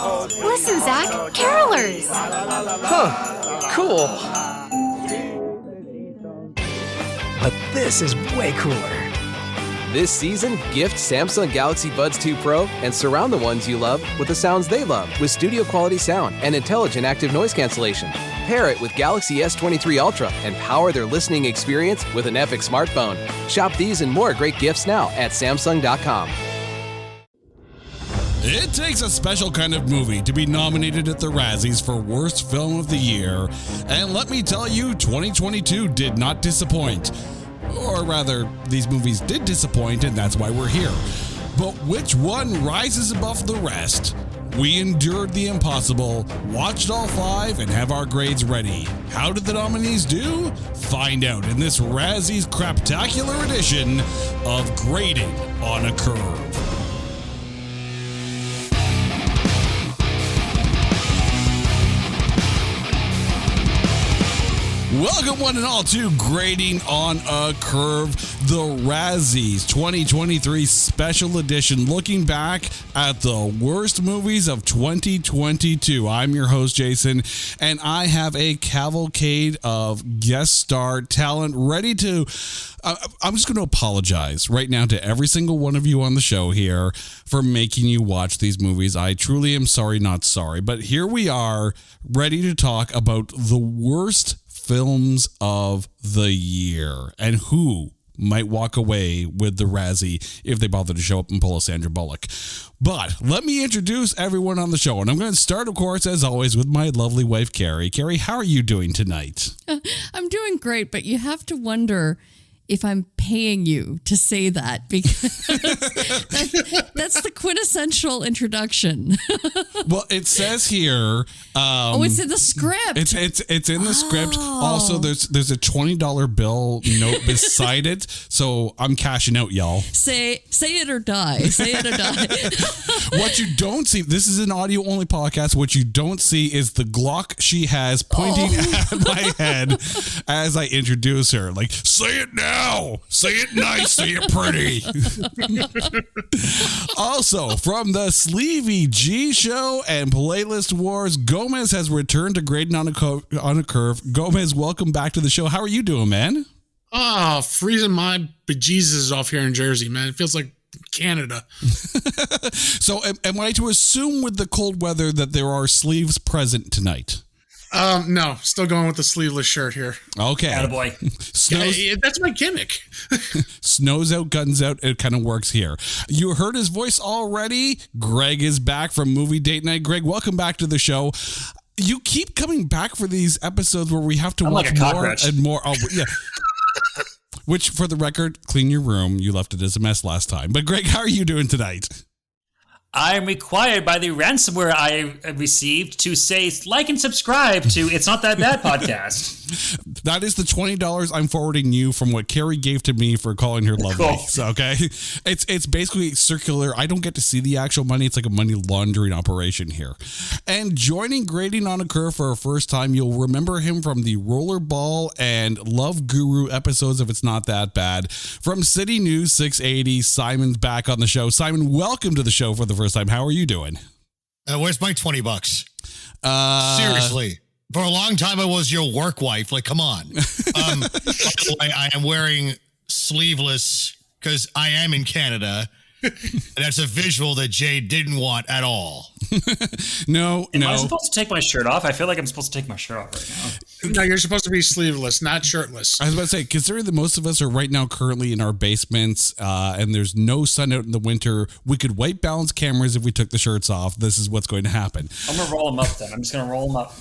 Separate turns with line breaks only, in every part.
Listen, Zach, carolers.
Huh, cool. But this is way cooler.
This season, gift Samsung Galaxy Buds 2 Pro and surround the ones you love with the sounds they love with studio quality sound and intelligent active noise cancellation. Pair it with Galaxy S23 Ultra and power their listening experience with an epic smartphone. Shop these and more great gifts now at Samsung.com.
It takes a special kind of movie to be nominated at the Razzies for Worst Film of the Year. And let me tell you, 2022 did not disappoint. Or rather, these movies did disappoint, and that's why we're here. But which one rises above the rest? We endured the impossible, watched all 5, and have our grades ready. How did the nominees do? Find out in this Razzies crap-tacular edition of Grading on a Curve. Welcome one and all to Grading on a Curve, the Razzies 2023 special edition, looking back at the worst movies of 2022. I'm your host, Jason, and I have a cavalcade of guest star talent ready to... I'm just going to apologize right now to every single one of you on the show here for making you watch these movies. I truly am sorry, not sorry, but here we are ready to talk about the worst films of the year and who might walk away with the Razzie if they bother to show up and pull a Sandra Bullock. But let me introduce everyone on the show, and I'm going to start, of course, as always, with my lovely wife, Carrie. Carrie, how are you doing tonight?
I'm doing great, but you have to wonder if I'm paying you to say that, because that's the quintessential introduction.
Well, it says here.
It's in the script.
It's in the script. Also, there's a $20 bill note beside it, so I'm cashing out, y'all.
Say it or die. Say it or die.
What you don't see, this is an audio only podcast. What you don't see is the Glock she has pointing at my head as I introduce her. Like, say it now. Say it nice, say it pretty. Also, from the Sleevey G Show and Playlist Wars, Gomez has returned to Grading on a Curve. Gomez, welcome back to the show. How are you doing, man?
Freezing my bejesus off here in Jersey, man. It feels like Canada.
So am I to assume with the cold weather that there are sleeves present tonight?
No, still going with the sleeveless shirt here.
Okay.
Attaboy.
That's my gimmick.
Snows out, guns out. It kind of works here. You heard his voice already. Greg is back from Movie Date Night. Greg, welcome back to the show. You keep coming back for these episodes where we have to watch more and more. Oh, yeah. Which, for the record, clean your room. You left it as a mess last time. But Greg, how are you doing tonight?
I am required by the ransomware I received to say like and subscribe to It's Not That Bad podcast.
That is the $20 I'm forwarding you from what Carrie gave to me for calling her lovely.
Cool.
So, okay, it's basically circular. I don't get to see the actual money. It's like a money laundering operation here. And joining Grading on a Curve for a first time, you'll remember him from the Rollerball and Love Guru episodes of It's Not That Bad. From City News 680, Simon's back on the show. Simon, welcome to the show for the first time. How are you doing?
Where's my $20? Seriously. For a long time, I was your work wife. Like, come on. By the way, I am wearing sleeveless because I am in Canada. And that's a visual that Jay didn't want at all.
No.
Am I supposed to take my shirt off? I feel like I'm supposed to take my shirt off right now.
No, you're supposed to be sleeveless, not shirtless.
I was about to say, considering that most of us are right now currently in our basements and there's no sun out in the winter, we could white balance cameras if we took the shirts off. This is what's going to happen.
I'm going to roll them up then. I'm just going to roll them up.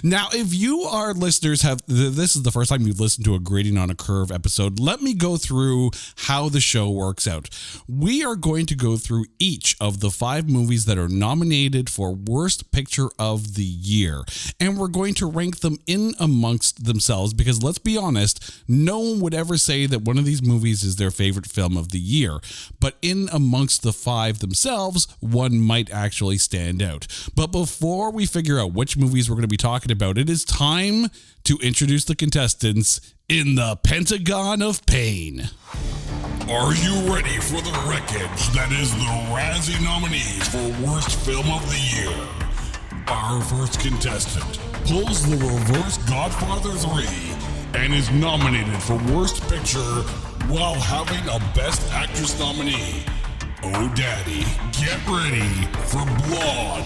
Now, if you, our listeners, this is the first time you've listened to a Grading on a Curve episode, let me go through how the show works out. We are going to go through each of the 5 movies that are nominated for Worst Picture of the Year, and we're going to rank them in in amongst themselves, because let's be honest, no one would ever say that one of these movies is their favorite film of the year. But in amongst the five themselves, one might actually stand out. But before we figure out which movies we're going to be talking about, it is time to introduce the contestants in the Pentagon of Pain.
Are you ready for the wreckage that is the Razzie nominees for Worst Film of the Year? Our first contestant pulls the reverse Godfather 3 and is nominated for Worst Picture while having a Best Actress nominee. Oh daddy, get ready for Blonde.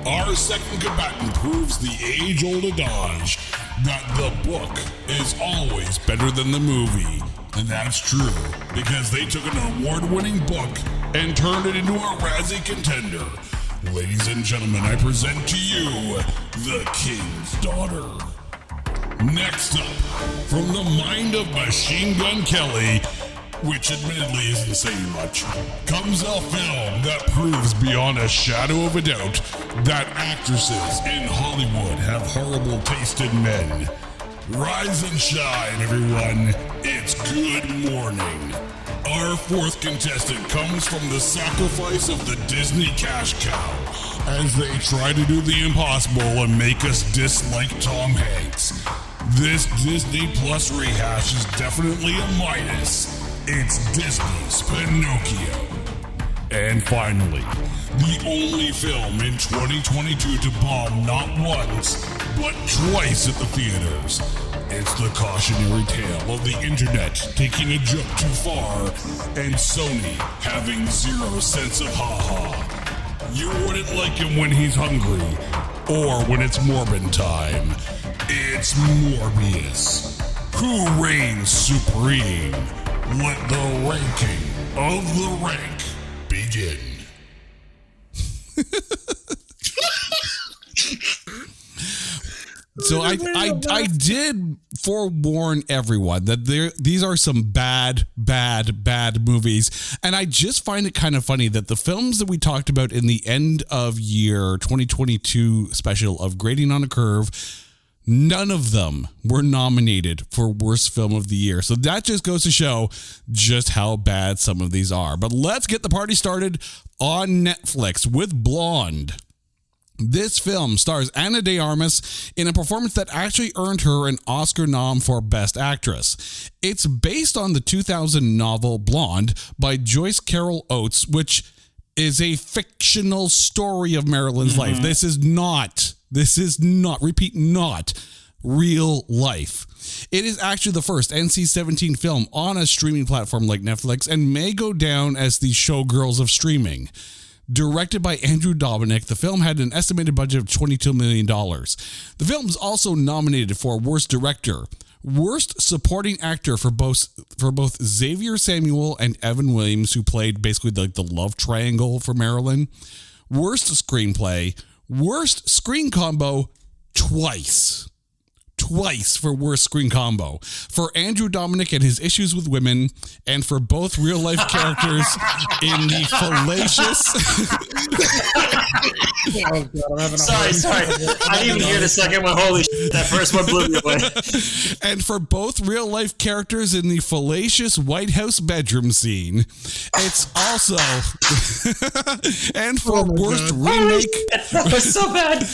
Our second combatant proves the age-old adage that the book is always better than the movie. And that's true, because they took an award-winning book and turned it into a Razzie contender. Ladies and gentlemen, I present to you The King's Daughter. Next up, from the mind of Machine Gun Kelly, which admittedly isn't saying much, comes a film that proves beyond a shadow of a doubt that actresses in Hollywood have horrible taste in men. Rise and shine, everyone. It's good morning. Our fourth contestant comes from the sacrifice of the Disney cash cow as they try to do the impossible and make us dislike Tom Hanks. This Disney Plus rehash is definitely a minus. It's Disney's Pinocchio. And finally, the only film in 2022 to bomb not once, but twice at the theaters. It's the cautionary tale of the internet taking a joke too far and Sony having zero sense of ha-ha. You wouldn't like him when he's hungry or when it's Morbin time. It's Morbius. Who reigns supreme? Let the ranking of the rank begin.
So I did forewarn everyone that these are some bad movies. And I just find it kind of funny that the films that we talked about in the end of year 2022 special of Grading on a Curve, none of them were nominated for Worst Film of the Year. So that just goes to show just how bad some of these are. But let's get the party started on Netflix with Blonde. This film stars Ana de Armas in a performance that actually earned her an Oscar nom for Best Actress. It's based on the 2000 novel Blonde by Joyce Carol Oates, which is a fictional story of Marilyn's life. This is not, repeat, not real life. It is actually the first NC-17 film on a streaming platform like Netflix and may go down as the showgirls of streaming. Directed by Andrew Dominic, the film had an estimated budget of $22 million. The film is also nominated for Worst Director, Worst Supporting Actor for both Xavier Samuel and Evan Williams, who played basically the love triangle for Marilyn, Worst Screenplay, Worst Screen Combo twice for Worst Screen Combo, for Andrew Dominic and his issues with women, and for both real-life characters in the fallacious...
Oh, God, I'm having a
Sorry. I didn't even hear the second one. Holy shit, that first one blew me away.
And for both real-life characters in the fallacious White House bedroom scene. It's also... and for worst remake...
That was so bad.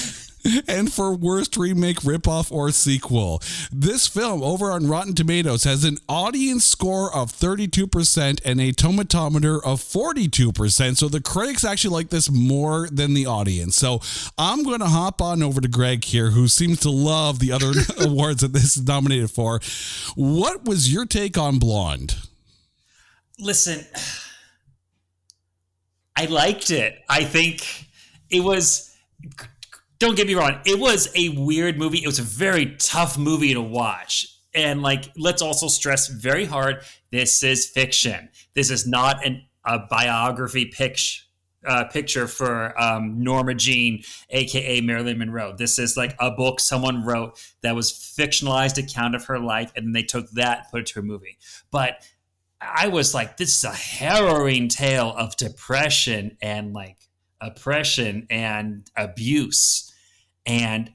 And for worst remake, ripoff, or sequel. This film, over on Rotten Tomatoes, has an audience score of 32% and a tomatometer of 42%. So the critics actually like this more than the audience. So I'm going to hop on over to Greg here, who seems to love the other awards that this is nominated for. What was your take on Blonde?
Listen, I liked it. I think it was... Don't get me wrong. It was a weird movie. It was a very tough movie to watch. And let's also stress very hard, this is fiction. This is not a biography picture for Norma Jean, a.k.a. Marilyn Monroe. This is like a book someone wrote that was fictionalized account of her life, and then they took that and put it to a movie. But I was like, this is a harrowing tale of depression and oppression and abuse. And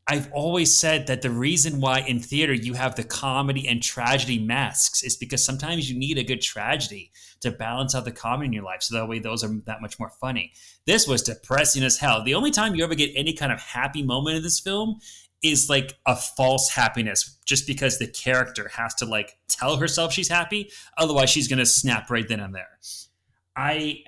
I've always said that the reason why in theater you have the comedy and tragedy masks is because sometimes you need a good tragedy to balance out the comedy in your life. So that way those are that much more funny. This was depressing as hell. The only time you ever get any kind of happy moment in this film is like a false happiness, just because the character has to like tell herself she's happy. Otherwise she's going to snap right then and there. I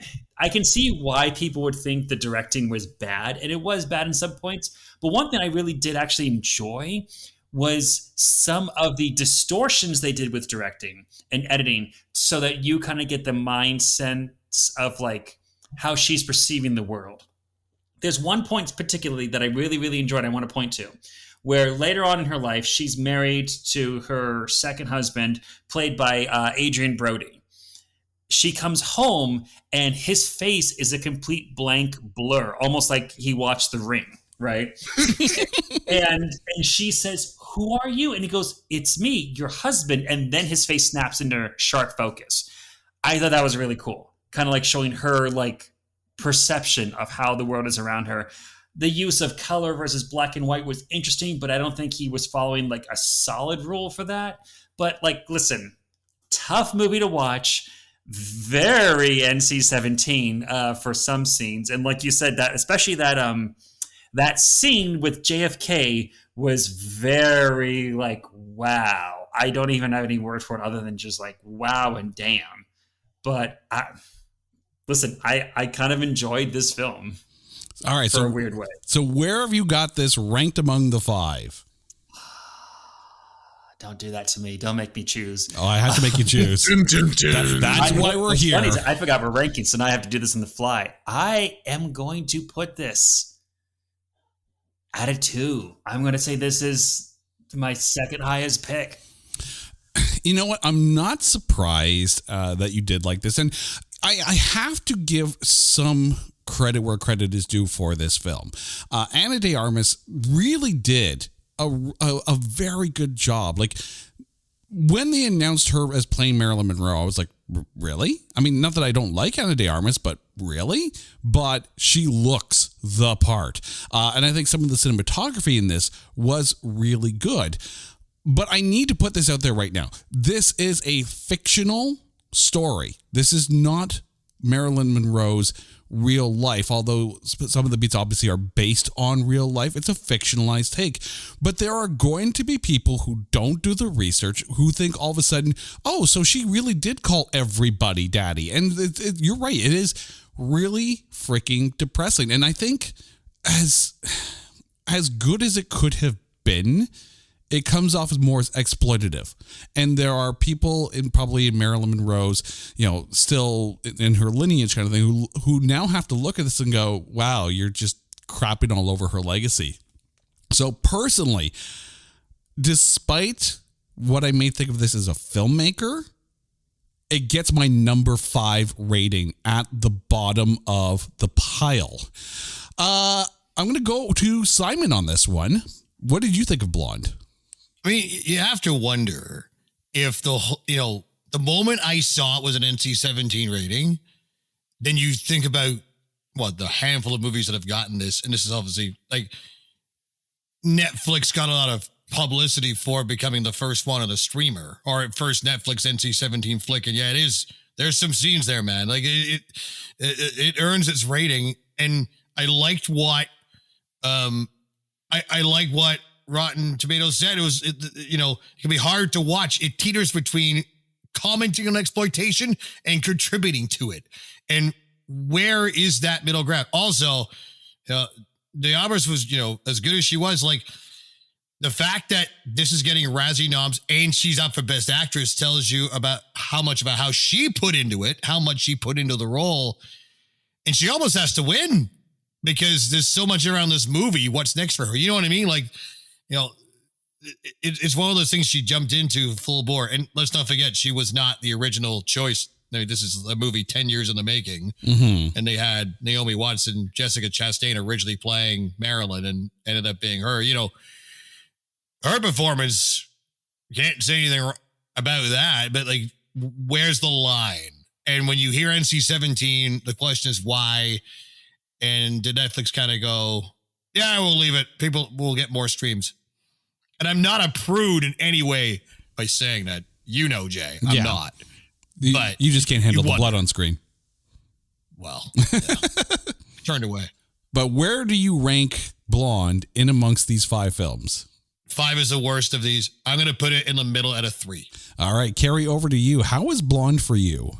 can see why people would think the directing was bad, and it was bad in some points. But one thing I really did actually enjoy was some of the distortions they did with directing and editing, so that you kind of get the mind sense of like how she's perceiving the world. There's one point particularly that I really, really enjoyed. I want to point to, where later on in her life, she's married to her second husband, played by Adrian Brody. She comes home and his face is a complete blank blur, almost like he watched The Ring, right? and she says, "Who are you?" And he goes, "It's me, your husband." And then his face snaps into sharp focus. I thought that was really cool. Kind of like showing her like perception of how the world is around her. The use of color versus black and white was interesting, but I don't think he was following like a solid rule for that. But like, listen, tough movie to watch. Very NC-17 for some scenes, and like you said, that especially that scene with JFK was very like, wow. I don't even have any word for it other than just like wow and damn. But listen, I kind of enjoyed this film.
All right,
for a weird way.
So where have you got this ranked among the 5?
Don't do that to me. Don't make me choose.
Oh, I have to make you choose. That's why we're here.
Funny, I forgot we're ranking, so now I have to do this on the fly. I am going to put this at a 2. I'm going to say this is my second highest pick.
You know what? I'm not surprised that you did like this. And I have to give some credit where credit is due for this film. Ana de Armas really did a very good job. Like when they announced her as playing Marilyn Monroe, I was like, really? I mean, not that I don't like Ana de Armas, but really? But she looks the part. And I think some of the cinematography in this was really good. But I need to put this out there right now. This is a fictional story. This is not Marilyn Monroe's real life, although some of the beats obviously are based on real life. It's a fictionalized take. But there are going to be people who don't do the research, who think all of a sudden, oh, so she really did call everybody daddy. And you're right. It is really freaking depressing. And I think as good as it could have been, it comes off as more exploitative. And there are people probably in Marilyn Monroe's, still in her lineage kind of thing, who now have to look at this and go, wow, you're just crapping all over her legacy. So personally, despite what I may think of this as a filmmaker, it gets my number 5 rating at the bottom of the pile. I'm going to go to Simon on this one. What did you think of Blonde?
I mean, you have to wonder if the moment I saw it was an NC-17 rating, then you think about the handful of movies that have gotten this, and this is obviously like Netflix got a lot of publicity for becoming the first one on a streamer, or first Netflix NC-17 flick, and yeah, it is. There's some scenes there, man. Like it earns its rating, and I liked what I like what Rotten Tomatoes said. It can be hard to watch. It teeters between commenting on exploitation and contributing to it. And where is that middle ground? Also, de Armas was, as good as she was, like the fact that this is getting Razzie noms and she's up for Best Actress tells you about how she put into it, how much she put into the role. And she almost has to win because there's so much around this movie. What's next for her? You know what I mean? Like, it's one of those things she jumped into full bore. And let's not forget, she was not the original choice. I mean, this is a movie 10 years in the making. Mm-hmm. And they had Naomi Watts and Jessica Chastain originally playing Marilyn and ended up being her. Her performance, can't say anything about that, but like, where's the line? And when you hear NC-17, the question is why? And did Netflix kind of go, Yeah, I will leave it. People will get more streams. And I'm not a prude in any way by saying that. You know, Jay, I'm not. But
you just can't handle the blood on screen.
Well, yeah. Turned away.
But where do you rank Blonde in amongst these 5 films?
5 is the worst of these. I'm going to put it in the middle at a 3.
All right, Carrie, over to you. How is Blonde for you?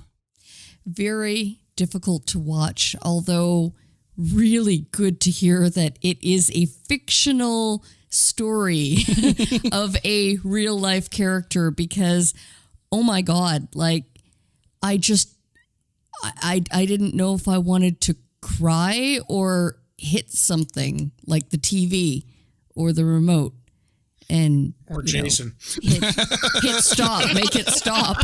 Very difficult to watch, although really good to hear that it is a fictional story of a real life character, because, oh my God, like, I didn't know if I wanted to cry or hit something like the TV or the remote. And
or Jason,
hit stop, make it stop.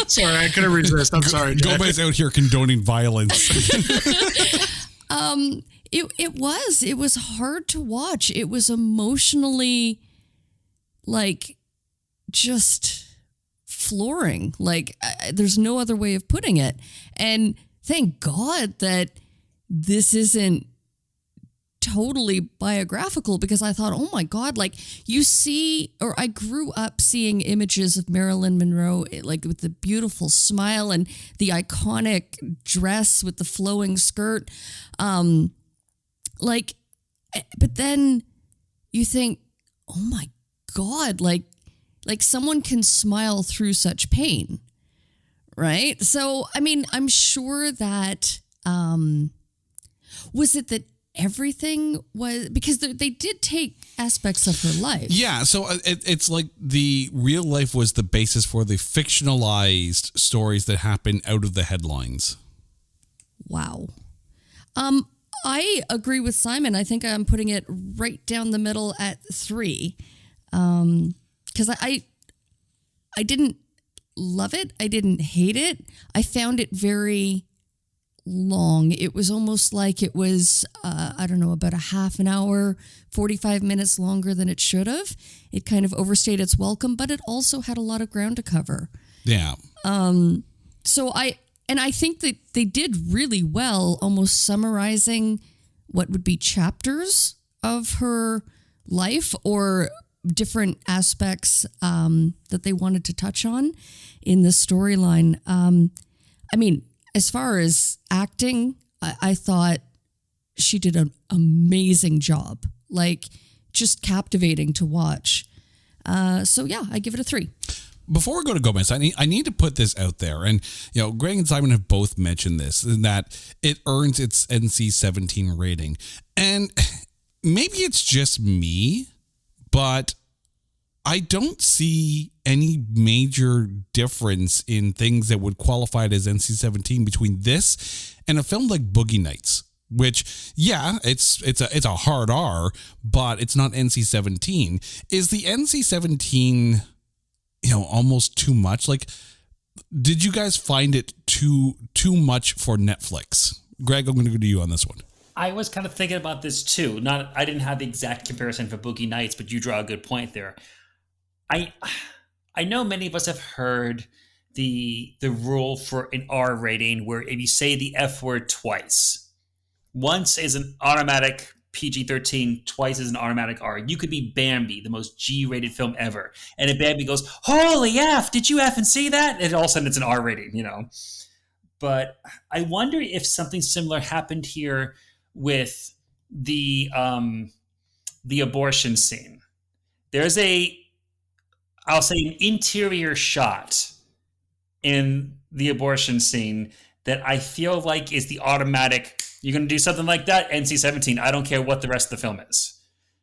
Sorry, I couldn't resist. I'm sorry.
Gomez out here condoning violence.
It was hard to watch. It was emotionally, like, just flooring. Like, there's no other way of putting it. And thank God that this isn't totally biographical, because I thought, oh my God, like, I grew up seeing images of Marilyn Monroe, like, with the beautiful smile and the iconic dress with the flowing skirt. But then you think, oh my God, like someone can smile through such pain, right? So, I mean, I'm sure that, was it that everything was, because they did take aspects of her life.
Yeah, so it's like the real life was the basis for the fictionalized stories that happen out of the headlines.
Wow. I agree with Simon. I think I'm putting it right down the middle at 3. Because I didn't love it. I didn't hate it. I found it very long. It was almost like it was, about a half an hour, 45 minutes longer than it should have. It kind of overstayed its welcome, but it also had a lot of ground to cover.
Yeah.
So I think that they did really well, almost summarizing what would be chapters of her life or different aspects that they wanted to touch on in the storyline. I mean, as far as acting, I thought she did an amazing job, like, just captivating to watch. So yeah, I give it a 3.
Before we go to Gomez, I need to put this out there. And, Greg and Simon have both mentioned this, in that it earns its NC-17 rating. And maybe it's just me, but I don't see any major difference in things that would qualify it as NC-17 between this and a film like Boogie Nights, which, yeah, it's a hard R, but it's not NC-17. Is the NC-17, almost too much? Like, did you guys find it too much for Netflix? Greg, I'm going to go to you on this one.
I was kind of thinking about this too. I didn't have the exact comparison for Boogie Nights, but you draw a good point there. I know many of us have heard the rule for an R rating, where if you say the F word twice, once is an automatic PG-13, twice is an automatic R. You could be Bambi, the most G-rated film ever, and if Bambi goes, "Holy F, did you F and see that?" and all of a sudden it's an R rating, But I wonder if something similar happened here with the abortion scene. There's I'll say an interior shot in the abortion scene that I feel like is the automatic, you're going to do something like that, NC-17. I don't care what the rest of the film is.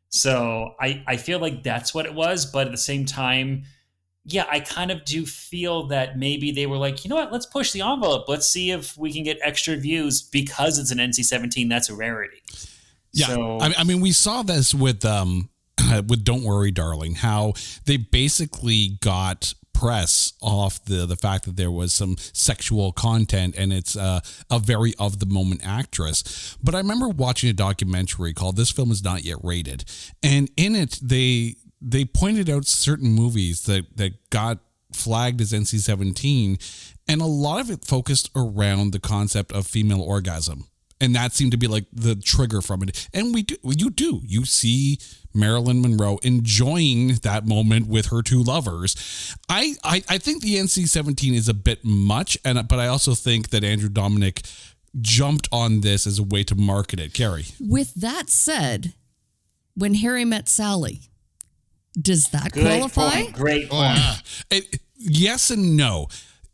So I feel like that's what it was. But at the same time, yeah, I kind of do feel that maybe they were like, you know what, let's push the envelope. Let's see if we can get extra views because it's an NC-17. That's a rarity.
Yeah. So, I mean, we saw this with Don't Worry, Darling, how they basically got press off the fact that there was some sexual content, and it's a very of the moment actress. But I remember watching a documentary called This Film Is Not Yet Rated, and in it they pointed out certain movies that got flagged as NC-17, and a lot of it focused around the concept of female orgasm. And that seemed to be like the trigger from it. And you see Marilyn Monroe enjoying that moment with her two lovers. I think the NC-17 is a bit much, but I also think that Andrew Dominic jumped on this as a way to market it. Carrie.
With that said, When Harry Met Sally, does that qualify?
Great point.
Yes and no.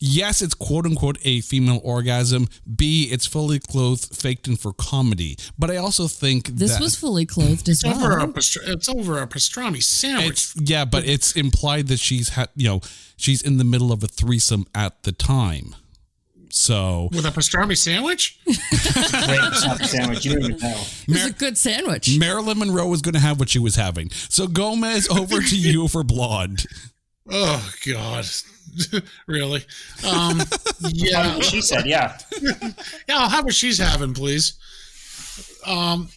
Yes, it's quote unquote a female orgasm. B, it's fully clothed, faked in for comedy. But I also think
this was fully clothed as well.
It's over a pastrami sandwich.
But it's implied that she's in the middle of a threesome at the time. So
with a pastrami sandwich?
Great pastrami sandwich. You don't even know.
It was a good sandwich.
Marilyn Monroe was going to have what she was having. So Gomez, over to you for Blonde.
Oh God. Really? Yeah.
She said, yeah.
Yeah, I'll have what she's having, please. God,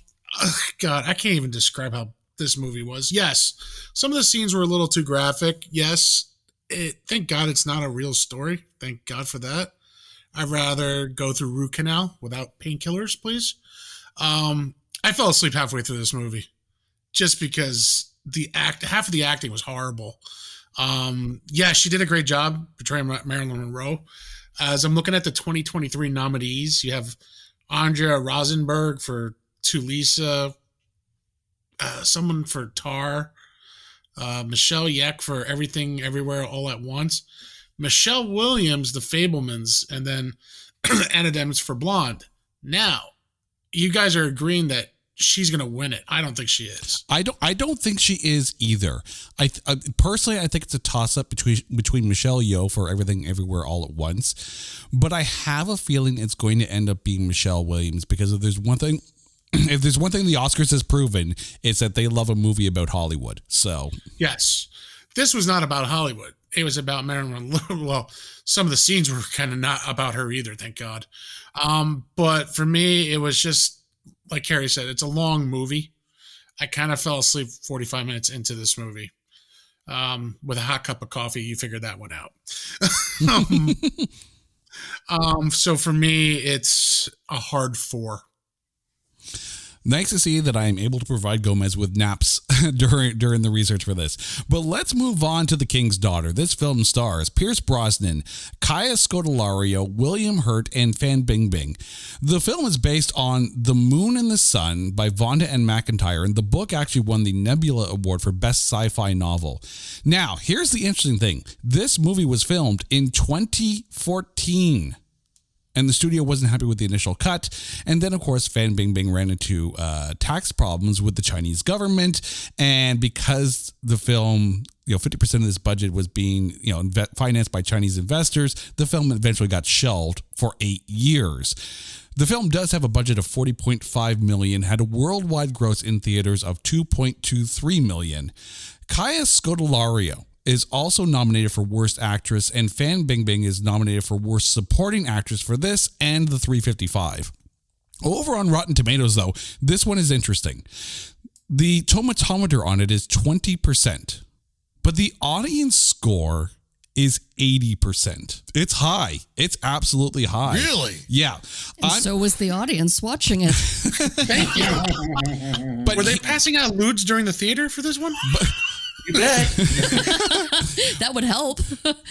I can't even describe how this movie was. Yes, some of the scenes were a little too graphic. Yes, thank God it's not a real story. Thank God for that. I'd rather go through root canal without painkillers, please. I fell asleep halfway through this movie just because half of the acting was horrible. Yeah, she did a great job portraying Marilyn Monroe. As I'm looking at the 2023 nominees, you have Andrea Rosenberg for Tulisa, someone for Tar, Michelle Yeoh for Everything Everywhere All at Once, Michelle Williams, The Fablemans, and then Anna Demme for Blonde. Now, you guys are agreeing that she's going to win it. I don't think she is.
I don't think she is either. Personally, I think it's a toss-up between Michelle Yeoh for Everything Everywhere All at Once, but I have a feeling it's going to end up being Michelle Williams, because if there's one thing the Oscars has proven, it's that they love a movie about Hollywood. So
yes, this was not about Hollywood. It was about Marilyn Monroe. Well, some of the scenes were kind of not about her either, thank God. But for me, it was just, like Carrie said, it's a long movie. I kind of fell asleep 45 minutes into this movie. With a hot cup of coffee, you figured that one out. So for me, it's a hard 4.
Nice to see that I am able to provide Gomez with naps during the research for this. But let's move on to The King's Daughter. This film stars Pierce Brosnan, Kaya Scodelario, William Hurt, and Fan Bingbing. The film is based on The Moon and the Sun by Vonda and McIntyre, and the book actually won the Nebula Award for Best Sci-Fi Novel. Now, here's the interesting thing. This movie was filmed in 2014. And the studio wasn't happy with the initial cut. And then, of course, Fan Bingbing ran into tax problems with the Chinese government. And because the film, 50% of this budget was being, financed by Chinese investors, the film eventually got shelved for 8 years. The film does have a budget of $40.5 million, had a worldwide gross in theaters of $2.23 million. Kaya Scodelario is also nominated for Worst Actress, and Fan Bingbing is nominated for Worst Supporting Actress for this and the 355. Over on Rotten Tomatoes, though, this one is interesting. The tomatometer on it is 20%, but the audience score is 80%. It's high. It's absolutely high.
Really?
Yeah.
And so was the audience watching it.
Thank you. But were they passing out lewds during the theater for this one?
You bet.
That would help.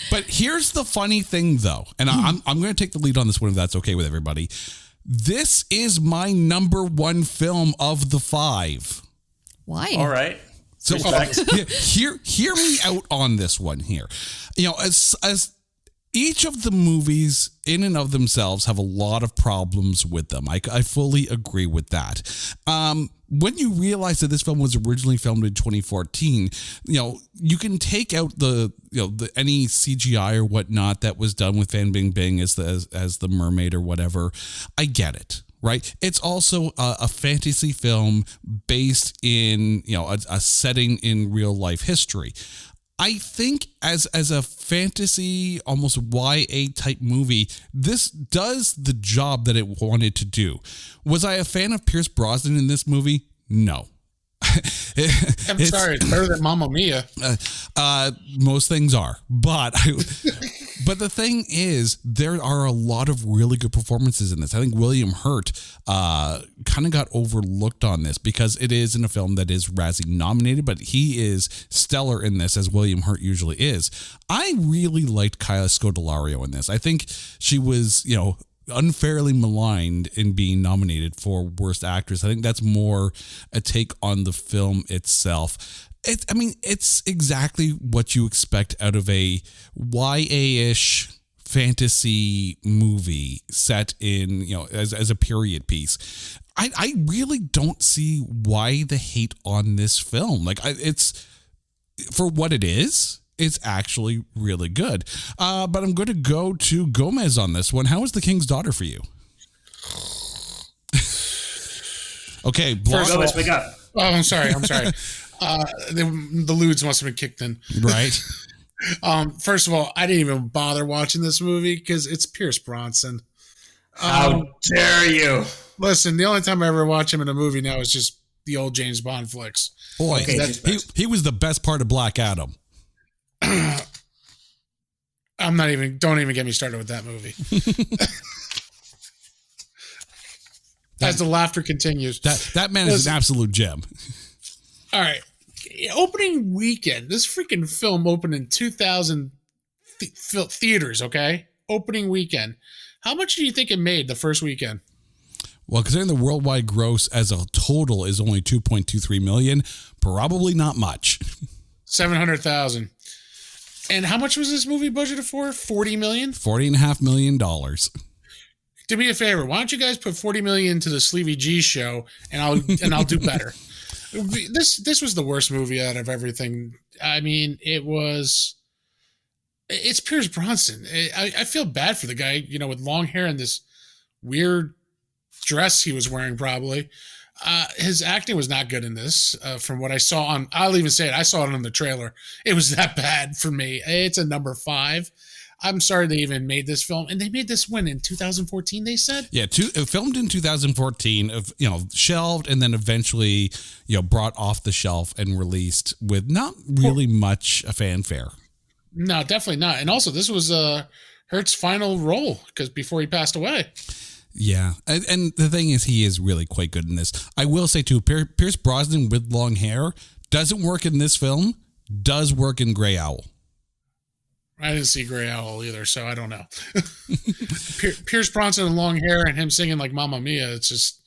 But here's the funny thing, though, and I'm going to take the lead on this one if that's okay with everybody. This is my number 1 film of the 5.
Why?
All right.
So hear me out on this one here. As each of the movies in and of themselves have a lot of problems with them. I fully agree with that. When you realize that this film was originally filmed in 2014, you can take out the any CGI or whatnot that was done with Fan Bingbing as the mermaid or whatever. I get it. Right. It's also a fantasy film based in, a setting in real life history. I think as a fantasy, almost YA type movie, this does the job that it wanted to do. Was I a fan of Pierce Brosnan in this movie? No.
I'm sorry, it's better than Mamma Mia.
Most things are, but the thing is, there are a lot of really good performances in this. I think William Hurt kind of got overlooked on this because it is in a film that is Razzie nominated, but he is stellar in this, as William Hurt usually is. I really liked Kyla Scodelario in this. I think she was, unfairly maligned in being nominated for Worst Actress. I think that's more a take on the film itself. It's exactly what you expect out of a YA-ish fantasy movie set in, as a period piece. I really don't see why the hate on this film. It's for what it is. It's actually really good. But I'm going to go to Gomez on this one. How was The King's Daughter for you? Okay.
Gomez, wake up.
Oh, I'm sorry. The lewds must have been kicked in.
Right.
First of all, I didn't even bother watching this movie because it's Pierce Brosnan.
How dare you?
Listen, the only time I ever watch him in a movie now is just the old James Bond flicks.
Boy, he was the best part of Black Adam.
Don't even get me started with that movie. As the laughter continues.
That man is an absolute gem.
All right. Opening weekend. This freaking film opened in 2,000 theaters, okay? Opening weekend. How much do you think it made the first weekend?
Well, considering the worldwide gross as a total is only 2.23 million, probably not much.
700,000. And how much was this movie budgeted for? 40 million?
$40.5 million.
Do me a favor. Why don't you guys put 40 million into the Sleevy G show and I'll do better. This was the worst movie out of everything. I mean, it's Pierce Brosnan. I feel bad for the guy, with long hair and this weird dress he was wearing probably. His acting was not good in this, from what I saw I'll even say it, I saw it on the trailer. It was that bad for me. It's a number 5. I'm sorry they even made this film. And they made this in 2014, they said? Yeah,
filmed in 2014, shelved and then eventually, brought off the shelf and released with not really much a fanfare.
No, definitely not. And also, this was Hurt's final role because before he passed away.
Yeah, and the thing is, he is really quite good in this. I will say, too, Pierce Brosnan with long hair doesn't work in this film, does work in Grey Owl.
I didn't see Grey Owl either, so I don't know. Pierce Brosnan and long hair and him singing like Mamma Mia, it's just...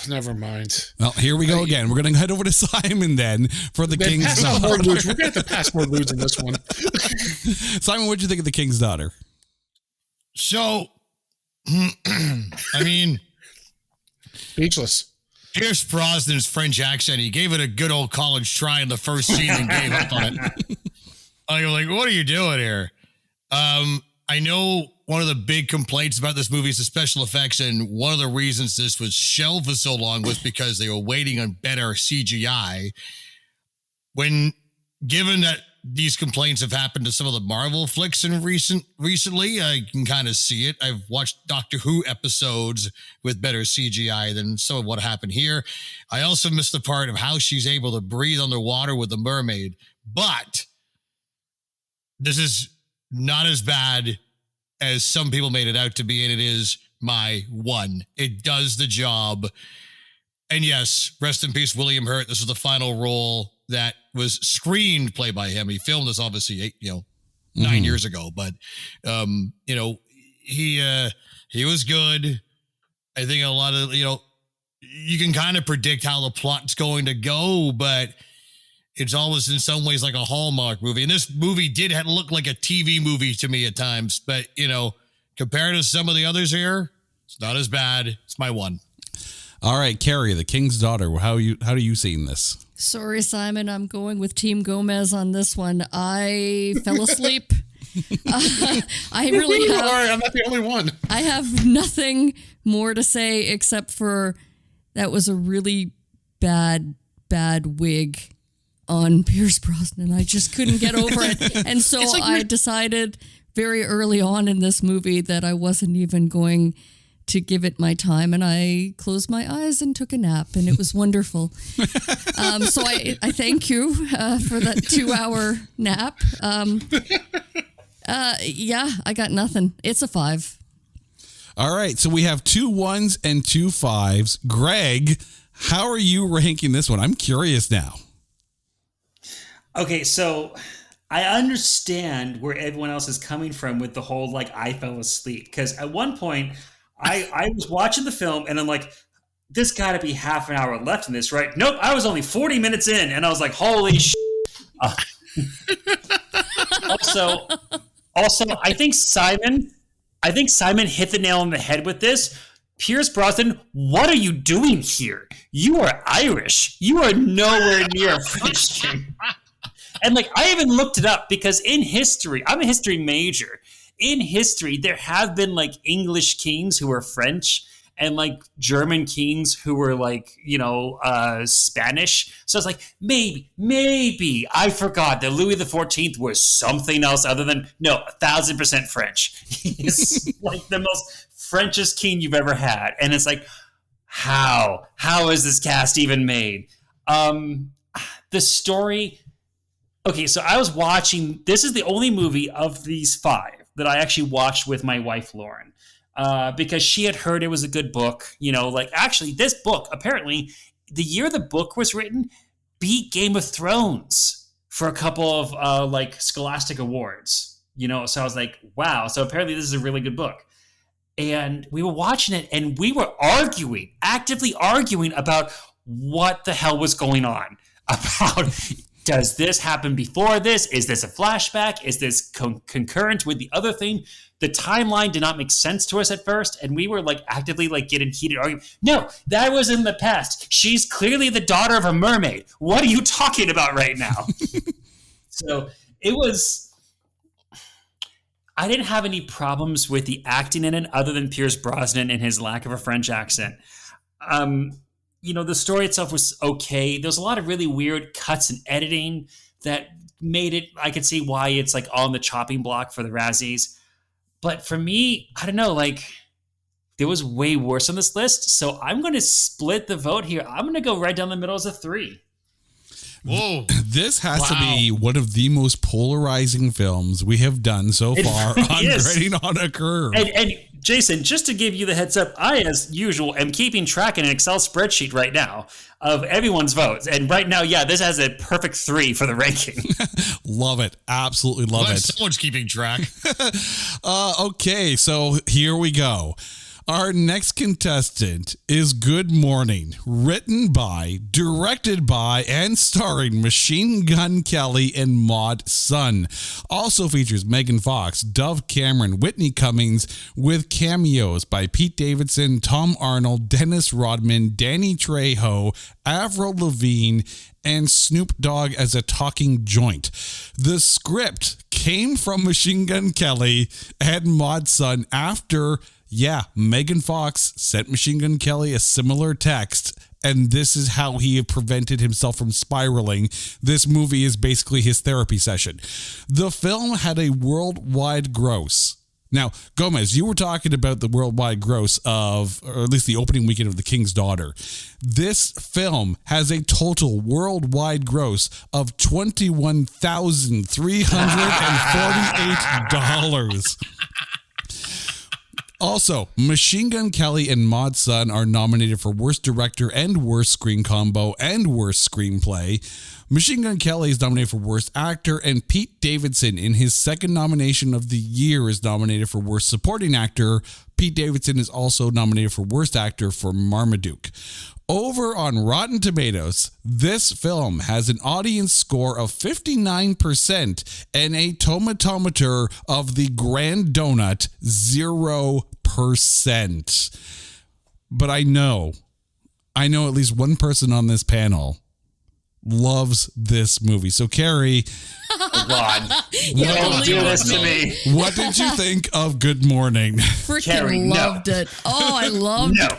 never mind.
Well, here we go again. We're going to head over to Simon then for The King's Daughter.
We're going to have to pass more lewds in this one.
Simon, what did you think of The King's Daughter?
So... I mean,
speechless.
Pierce Brosnan's French accent, he gave it a good old college try in the first scene and gave up on it. I'm like, what are you doing here? I know one of the big complaints about this movie is the special effects, and one of the reasons this was shelved for so long was because they were waiting on better CGI. Given that these complaints have happened to some of the Marvel flicks recently, I can kind of see it. I've watched Doctor Who episodes with better CGI than some of what happened here. I also missed the part of how she's able to breathe underwater with the mermaid, but this is not as bad as some people made it out to be, and it is my one. It does the job. And yes, rest in peace, William Hurt. This was the final role that was screenplay by him. He filmed this obviously 9 years ago, but he was good. I think a lot of you can kind of predict how the plot's going to go, but it's almost in some ways like a Hallmark movie. And this movie did look like a TV movie to me at times, but compared to some of the others here, it's not as bad. It's my one.
All right, Carrie, The King's Daughter. How do you seeing this?
Sorry, Simon, I'm going with Team Gomez on this one. I fell asleep. I really have.
Sorry, I'm not the only one.
I have nothing more to say except for that was a really bad wig on Pierce Brosnan. I just couldn't get over it. And so I decided very early on in this movie that I wasn't even going to give it my time, and I closed my eyes and took a nap, and it was wonderful. So I thank you for that 2-hour nap. Yeah, I got nothing. It's a 5.
All right, so we have 2 1s and 2 5s. Greg, how are you ranking this one? I'm curious now.
Okay, so I understand where everyone else is coming from with the whole, like, I fell asleep. Because at one point, I was watching the film, and I'm like, this got to be half an hour left in this, right? Nope, I was only 40 minutes in, and I was like, holy shit. Also, I think Simon hit the nail on the head with this. Pierce Brosnan, what are you doing here? You are Irish. You are nowhere near a French king. And like, I even looked it up because in history, I'm a history major. In history, there have been like English kings who were French and like German kings who were like, Spanish. So I was like, maybe I forgot that Louis XIV was something else other than, 1,000% French. He's like the most Frenchest king you've ever had. And it's like, how is this cast even made? The story. Okay, so I was watching, this is the only movie of these 5 that I actually watched with my wife, Lauren, because she had heard it was a good book. Actually, this book, apparently, the year the book was written, beat Game of Thrones for a couple of, Scholastic awards. So I was like, wow, so apparently this is a really good book. And we were watching it, and we were actively arguing about what the hell was going on, about... Does this happen before this? Is this a flashback? Is this concurrent with the other thing? The timeline did not make sense to us at first, and we were actively getting heated argument. No, that was in the past. She's clearly the daughter of a mermaid. What are you talking about right now? So it was. I didn't have any problems with the acting in it, other than Pierce Brosnan and his lack of a French accent. The story itself was okay. There was a lot of really weird cuts and editing that made it, I could see why it's on the chopping block for the Razzies. But for me, I don't know, there was way worse on this list. So I'm going to split the vote here. I'm going to go right down the middle as a 3.
Whoa.
This has to be one of the most polarizing films we have done so far on Grading on a Curve.
And Jason, just to give you the heads up, I, as usual, am keeping track in an Excel spreadsheet right now of everyone's votes. And right now, this has a perfect 3 for the ranking.
Love it. Absolutely love it.
Someone's keeping track.
Okay, so here we go. Our next contestant is Good Morning, written by, directed by, and starring Machine Gun Kelly and Maud Sun. Also features Megan Fox, Dove Cameron, Whitney Cummings, with cameos by Pete Davidson, Tom Arnold, Dennis Rodman, Danny Trejo, Avril Lavigne, and Snoop Dogg as a talking joint. The script came from Machine Gun Kelly and Maud Sun after... Megan Fox sent Machine Gun Kelly a similar text, and this is how he prevented himself from spiraling. This movie is basically his therapy session. The film had a worldwide gross. Now, Gomez, you were talking about the worldwide gross of, or at least the opening weekend of The King's Daughter. This film has a total worldwide gross of $21,348. Also, Machine Gun Kelly and Maud Sun are nominated for Worst Director and Worst Screen Combo and Worst Screenplay. Machine Gun Kelly is nominated for Worst Actor, and Pete Davidson, in his second nomination of the year, is nominated for Worst Supporting Actor. Pete Davidson is also nominated for Worst Actor for Marmaduke. Over on Rotten Tomatoes, this film has an audience score of 59% and a tomatometer of the Grand Donut 0%. But I know at least one person on this panel loves this movie. So, Carrie,
God, don't do this to me.
What did you think of Good Morning?
Freaking loved it. Oh, I loved it.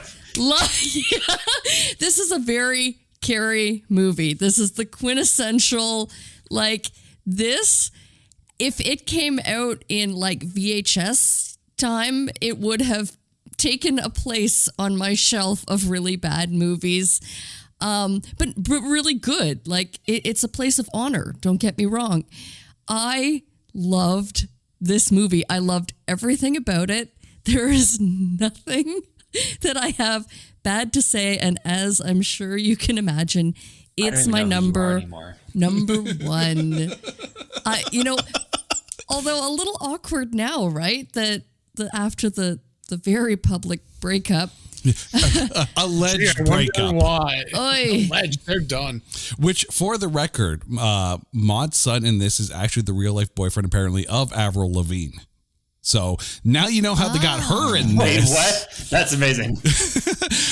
This is a very Carrie movie. This is the quintessential, this, if it came out in VHS time, it would have taken a place on my shelf of really bad movies. But really good. Like it's a place of honor. Don't get me wrong. I loved this movie. I loved everything about it. There is nothing that I have bad to say. And as I'm sure you can imagine, it's my number one. Although a little awkward now, right? That after the very public breakup.
Alleged breakup.
Why?
Oy.
Alleged. They're done.
Which, for the record, Maud's son in this is actually the real life boyfriend, apparently, of Avril Lavigne. So now you know how they got her in
Wait,
this.
what? That's amazing.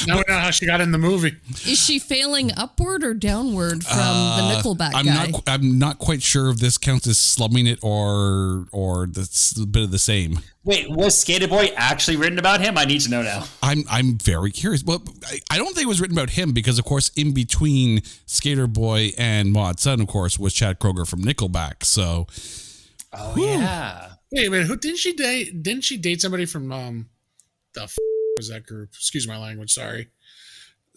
Now we know how she got in the movie.
Is she failing upward or downward from the Nickelback guy?
I'm not quite sure if this counts as slumming it or that's a bit of the same.
Wait, was Skater Boy actually written about him? I need to know now.
I'm very curious. Well, I don't think it was written about him because, of course, in between Skater Boy and Maud's son, of course, was Chad Kroeger from Nickelback. So,
Yeah.
Wait, who didn't she date? Didn't she date somebody from was that group? Excuse my language. Sorry.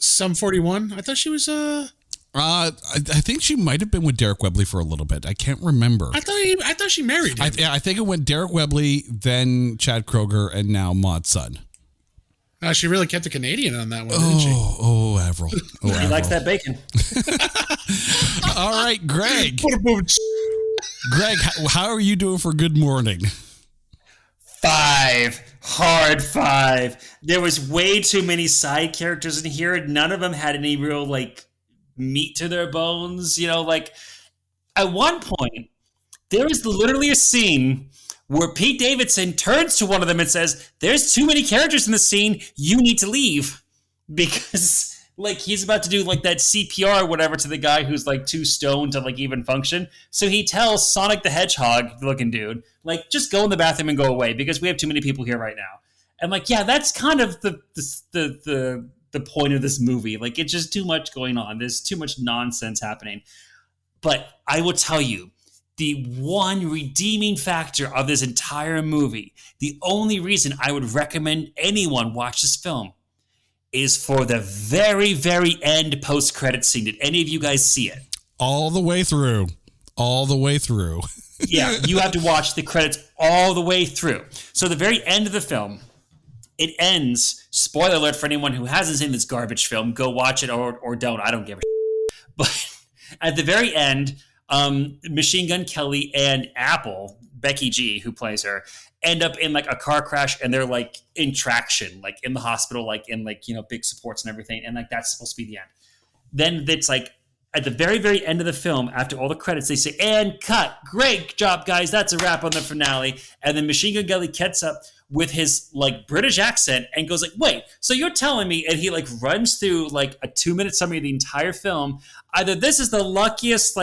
Sum 41. I thought she was
I think she might have been with Derek Webley for a little bit. I can't remember.
I thought she married him.
I think it went Derek Webley, then Chad Kroeger, and now Maud's son.
She really kept the Canadian on that one, didn't she?
Oh, Avril.
He likes that bacon.
All right, Greg. Greg, how are you doing for good morning?
5. Hard 5. There was way too many side characters in here. None of them had any real, meat to their bones. At one point, there is literally a scene where Pete Davidson turns to one of them and says, "There's too many characters in the scene. You need to leave." Because, he's about to do, that CPR or whatever to the guy who's, too stoned to, even function. So he tells Sonic the Hedgehog-looking dude, just go in the bathroom and go away because we have too many people here right now. And, yeah, that's kind of the point of this movie. It's just too much going on. There's too much nonsense happening. But I will tell you, the one redeeming factor of this entire movie, the only reason I would recommend anyone watch this film, is for the very, very end post-credit scene. Did any of you guys see it?
All the way through. All the way through.
Yeah, you have to watch the credits all the way through. So the very end of the film, it ends, spoiler alert for anyone who hasn't seen this garbage film, go watch it or don't. I don't give a shit. But at the very end, Machine Gun Kelly and Apple, Becky G, who plays her, end up in a car crash and they're in traction, in the hospital, in big supports and everything. And that's supposed to be the end. Then it's at the very, very end of the film, after all the credits, they say, "And cut. Great job, guys. That's a wrap on the finale." And then Machine Gun Kelly gets up with his British accent and goes "Wait, so you're telling me," and he runs through a 2-minute summary of the entire film. Either this is the luckiest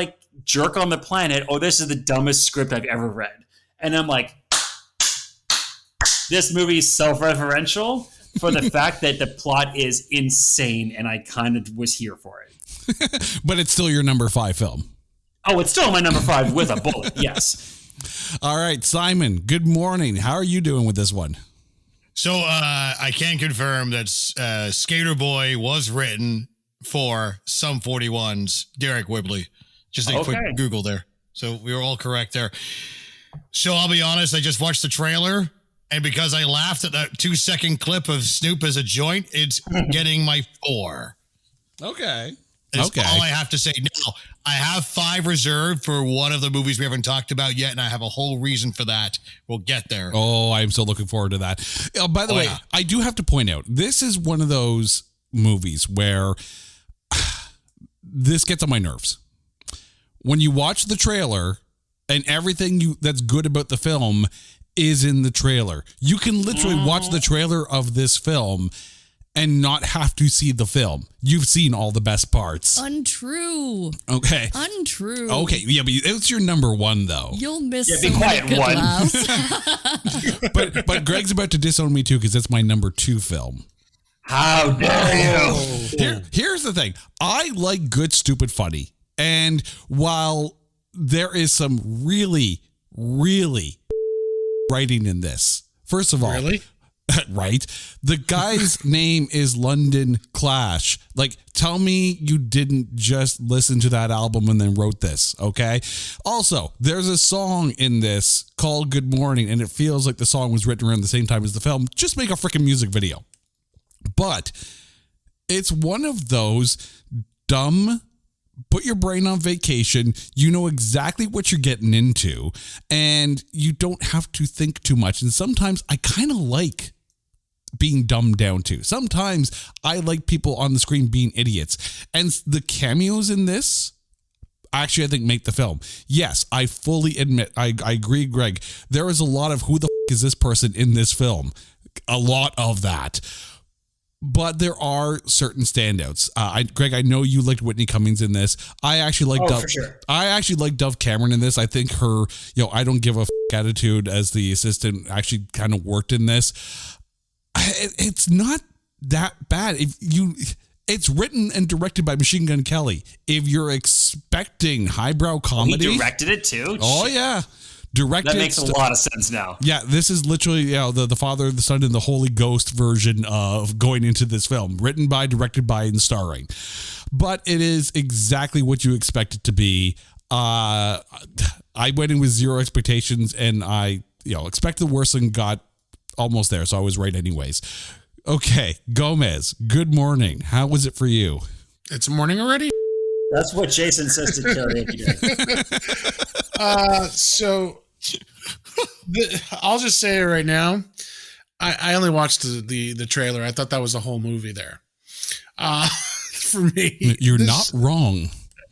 jerk on the planet, or this is the dumbest script I've ever read. And I'm this movie is self-referential for the fact that the plot is insane, and I kind of was here for it.
But it's still your number 5 film.
Oh, it's still my number 5 with a bullet, yes.
All right, Simon, good morning. How are you doing with this one?
So I can confirm that Skater Boy was written for Sum 41's Derek Webley. Just a quick Google there. So we were all correct there. So I'll be honest, I just watched the trailer, and because I laughed at that 2-second clip of Snoop as a joint, it's getting my 4.
Okay.
That's all I have to say. Now, I have 5 reserved for one of the movies we haven't talked about yet, and I have a whole reason for that. We'll get there.
Oh, I'm so looking forward to that. By the way, I do have to point out, this is one of those movies where this gets on my nerves. When you watch the trailer and everything that's good about the film is in the trailer, you can literally watch the trailer of this film and not have to see the film. You've seen all the best parts.
Untrue.
Okay.
Untrue.
Okay. Yeah, but it's your number 1, though.
You'll miss
be quiet,
good
one.
laughs.
But Greg's about to disown me too because that's my number 2 film.
How dare you?
Here's the thing. I like good, stupid, funny. And while there is some really, really writing in this, first of all,
Really?
right? The guy's name is London Clash. Like, tell me you didn't just listen to that album and then wrote this, okay? Also, there's a song in this called Good Morning, and it feels like the song was written around the same time as the film. Just make a freaking music video. But it's one of those dumb, put your brain on vacation, you know exactly what you're getting into, and you don't have to think too much. And sometimes I kind of like being dumbed down to. Sometimes I like people on the screen being idiots. And the cameos in this, actually, I think make the film. Yes, I fully admit, I agree, Greg. There is a lot of who the f*** is this person in this film. A lot of that. But there are certain standouts. Greg, I know you liked Whitney Cummings in this. I actually like Dove.
For sure.
I actually like Dove Cameron in this. I think her, I don't give a f*** attitude as the assistant actually kind of worked in this. It's not that bad. It's written and directed by Machine Gun Kelly. If you're expecting highbrow comedy,
he directed it too.
Oh yeah. Directed.
That makes a lot of sense now.
Yeah, this is literally the Father, the Son, and the Holy Ghost version of going into this film. Written by, directed by, and starring. But it is exactly what you expect it to be. I went in with zero expectations, and I expected the worst and got almost there, so I was right anyways. Okay, Gomez, good morning. How was it for you?
It's morning already?
That's what Jason says to karaoke day.
So I'll just say it right now. I only watched the trailer. I thought that was the whole movie there. For me,
you're not wrong.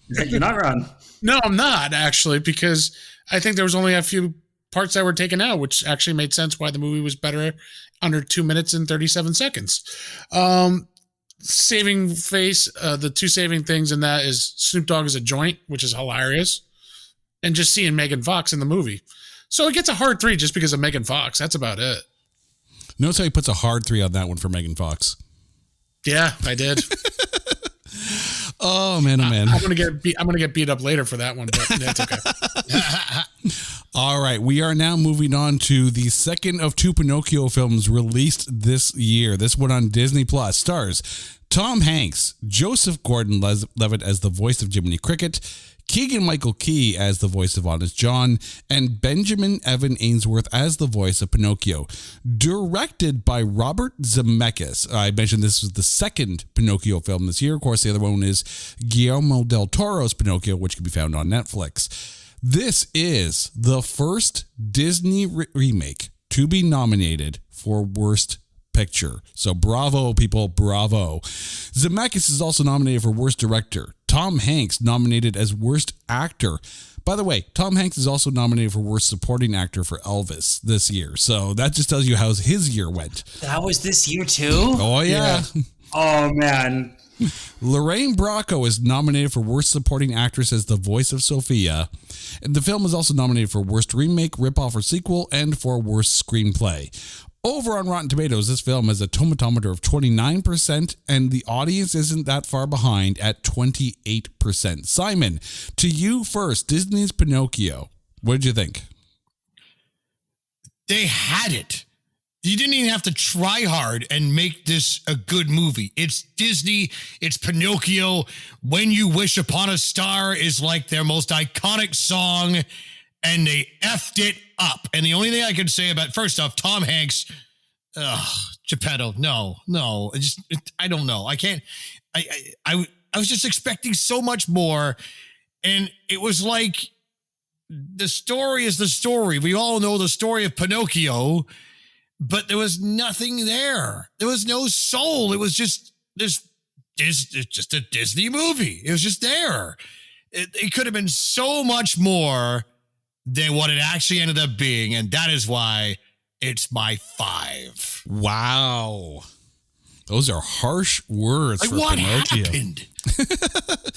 You're not wrong.
No, I'm not actually, because I think there was only a few parts that were taken out, which actually made sense why the movie was better under 2 minutes and 37 seconds. Saving face, the two saving things in that is Snoop Dogg is a joint, which is hilarious, and just seeing Megan Fox in the movie. So it gets a hard 3 just because of Megan Fox. That's about it.
Notice how he puts a hard 3 on that one for Megan Fox.
Yeah, I did.
Oh man, oh man.
I'm gonna get beat up later for that one, but that's okay.
All right, we are now moving on to the second of 2 Pinocchio films released this year. This one on Disney Plus stars Tom Hanks, Joseph Gordon-Levitt as the voice of Jiminy Cricket, Keegan-Michael Key as the voice of Honest John, and Benjamin Evan Ainsworth as the voice of Pinocchio. Directed by Robert Zemeckis. I mentioned this was the second Pinocchio film this year. Of course, the other one is Guillermo del Toro's Pinocchio, which can be found on Netflix. This is the first Disney remake to be nominated for Worst Picture. So bravo, people, bravo. Zemeckis is also nominated for Worst Director. Tom Hanks nominated as Worst Actor. By the way, Tom Hanks is also nominated for Worst Supporting Actor for Elvis this year. So that just tells you how his year went.
That was this year too?
Oh, yeah.
Oh, man.
Lorraine Bracco is nominated for Worst Supporting Actress as the voice of Sophia. And the film is also nominated for Worst Remake, Ripoff, or Sequel, and for Worst Screenplay. Over on Rotten Tomatoes, this film has a tomatometer of 29%, and the audience isn't that far behind at 28%. Simon, to you first, Disney's Pinocchio. What did you think?
They had it. You didn't even have to try hard and make this a good movie. It's Disney. It's Pinocchio. When You Wish Upon a Star is like their most iconic song, and they effed it up. And the only thing I can say about, first off, Tom Hanks, Geppetto, no, I don't know. I can't, I was just expecting so much more. And it was like, the story is the story. We all know the story of Pinocchio, but there was nothing there. There was no soul. It was just just a Disney movie. It was just there. It could have been so much more than what it actually ended up being, and that is why it's my 5.
Wow. Those are harsh words
like,
for
what
Pinocchio.
Happened?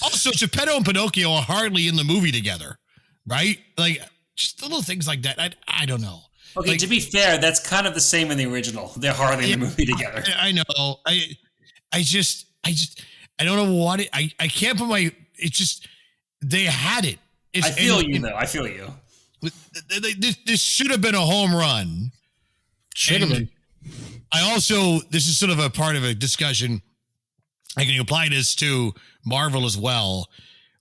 Also, Geppetto and Pinocchio are hardly in the movie together, right? Like, just little things like that. I don't know.
Okay,
like,
to be fair, that's kind of the same in the original. They're hardly in the movie together.
I know. I don't know what it. I can't put my. It's just they had it.
I feel you though. I feel you.
This should have been a home run.
Should have been.
This is sort of a part of a discussion. I can apply this to Marvel as well.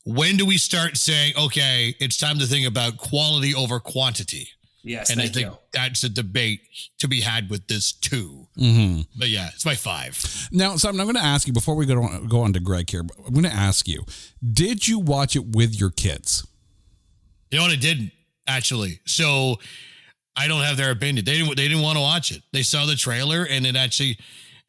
When do we start saying, okay, it's time to think about quality over quantity?
Yes,
and I think that's a debate to be had with this too.
Mm-hmm.
But yeah, it's my 5.
Now, so I'm going to ask you before we go on to Greg here. I'm going to ask you: did you watch it with your kids?
You know what? I didn't actually. So I don't have their opinion. They didn't want to watch it. They saw the trailer, and it actually,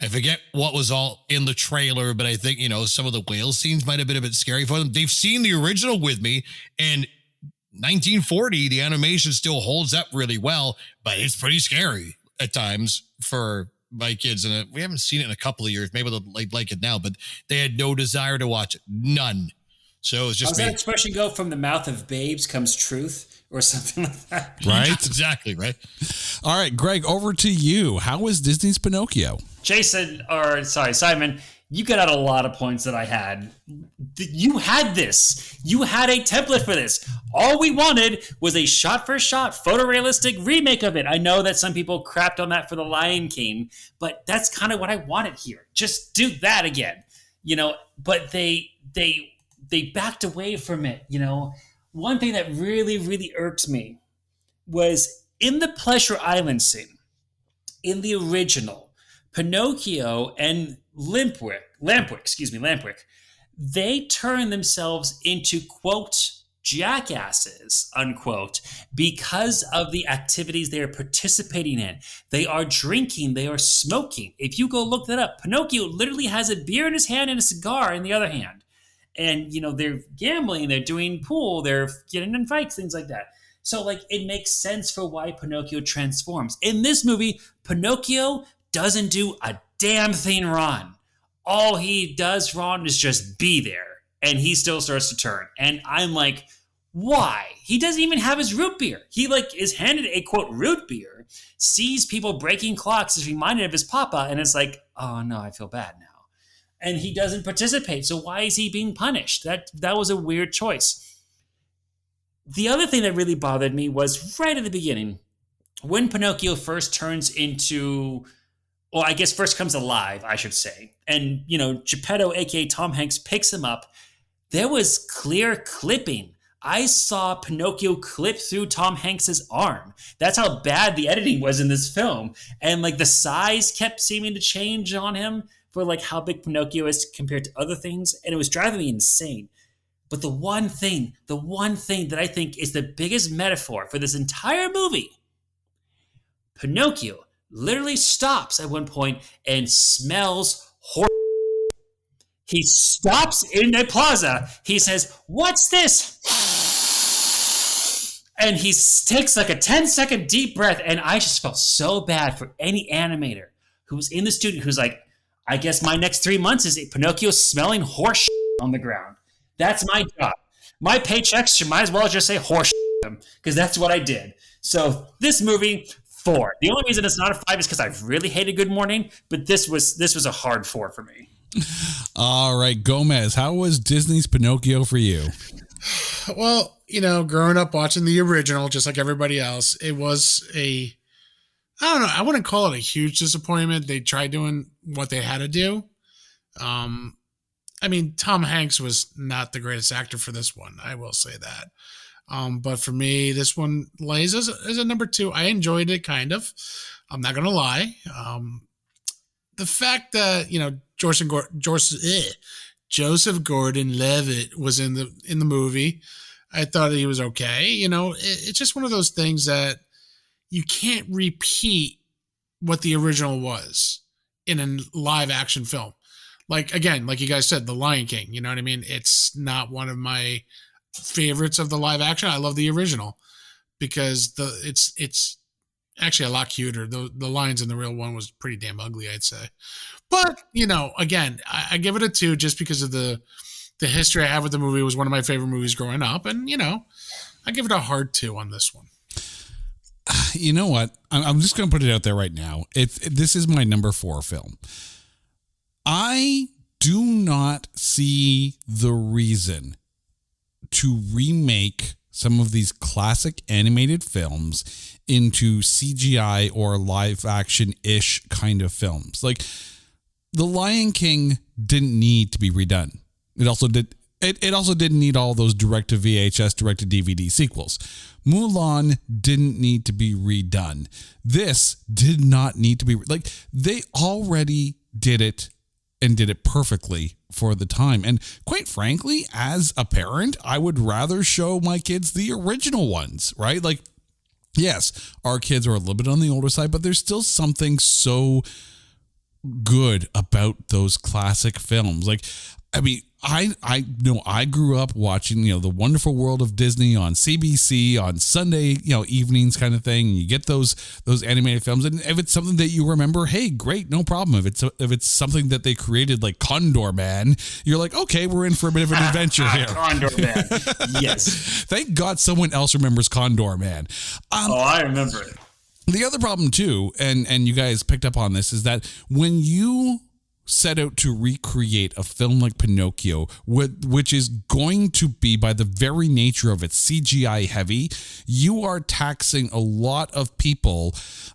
I forget what was all in the trailer, but I think, some of the whale scenes might have been a bit scary for them. They've seen the original with me, and 1940, the animation still holds up really well, but it's pretty scary at times for my kids. And we haven't seen it in a couple of years. Maybe they'll like it now, but they had no desire to watch it. None. So it was just
How's that expression go? From the mouth of babes comes truth, or something like that.
Right?
Exactly, right?
All right, Greg, over to you. How was Disney's Pinocchio?
Simon, you got out a lot of points that I had. You had this. You had a template for this. All we wanted was a shot-for-shot photorealistic remake of it. I know that some people crapped on that for The Lion King, but that's kind of what I wanted here. Just do that again. But they backed away from it. One thing that really, really irked me was in the Pleasure Island scene, in the original, Pinocchio and Lampwick, they turn themselves into, quote, jackasses, unquote, because of the activities they are participating in. They are drinking, they are smoking. If you go look that up, Pinocchio literally has a beer in his hand and a cigar in the other hand. And, they're gambling, they're doing pool, they're getting in fights, things like that. So, it makes sense for why Pinocchio transforms. In this movie, Pinocchio doesn't do a damn thing wrong. All he does wrong is just be there, and he still starts to turn. And I'm like, why? He doesn't even have his root beer. He is handed a, quote, root beer, sees people breaking clocks, is reminded of his papa, and it's like, oh no, I feel bad now. And he doesn't participate. So why is he being punished? That was a weird choice. The other thing that really bothered me was right at the beginning, when Pinocchio first turns into, well, I guess first comes alive, I should say. And, Geppetto, a.k.a. Tom Hanks, picks him up. There was clear clipping. I saw Pinocchio clip through Tom Hanks's arm. That's how bad the editing was in this film. And, the size kept seeming to change on him for, how big Pinocchio is compared to other things. And it was driving me insane. But the one thing that I think is the biggest metaphor for this entire movie, Pinocchio literally stops at one point and smells horse. He stops in the plaza. He says, "What's this?" And he takes a 10-second deep breath. And I just felt so bad for any animator who was in the studio who's like, I guess my next 3 months is Pinocchio smelling horse on the ground. That's my job. My paychecks might as well just say horse because that's what I did. So this movie, 4. The only reason it's not a 5 is because I really hated Good Morning, but this was a hard 4 for me.
All right, Gomez, how was Disney's Pinocchio for you?
Well, growing up watching the original, just like everybody else, it was I don't know, I wouldn't call it a huge disappointment. They tried doing what they had to do. Tom Hanks was not the greatest actor for this one. I will say that. But for me, this one lays as a number 2. I enjoyed it, kind of. I'm not going to lie. The fact that, Joseph Gordon-Levitt was in the movie, I thought he was okay. It's just one of those things that you can't repeat what the original was in a live action film. Again, like you guys said, The Lion King, you know what I mean? It's not one of my favorites of the live action. I love the original because it's actually a lot cuter. The lions in the real one was pretty damn ugly, I'd say. But, again, I give it a 2 just because of the history I have with the movie. It was one of my favorite movies growing up. And, I give it a hard 2 on this one.
You know what? I'm just going to put it out there right now. This is my number 4 film. I do not see the reason to remake some of these classic animated films into CGI or live action-ish kind of films. Like The Lion King didn't need to be redone. It also didn't need all those direct to VHS, direct to DVD sequels. Mulan didn't need to be redone. This did not need to be they already did it and did it perfectly for the time. And quite frankly, as a parent, I would rather show my kids the original ones, right? Like, yes, our kids are a little bit on the older side, but there's still something so good about those classic films. Like, I mean, I know I grew up watching, The Wonderful World of Disney on CBC on Sunday, evenings kind of thing. You get those animated films, and if it's something that you remember, hey, great, no problem. If it's something that they created like Condor Man, you're like, okay, we're in for a bit of an adventure here.
Condor Man, yes.
Thank God someone else remembers Condor Man.
I remember it.
The other problem too, and you guys picked up on this, is that when you set out to recreate a film like Pinocchio, which is going to be, by the very nature of it, CGI heavy, you are taxing a lot of people.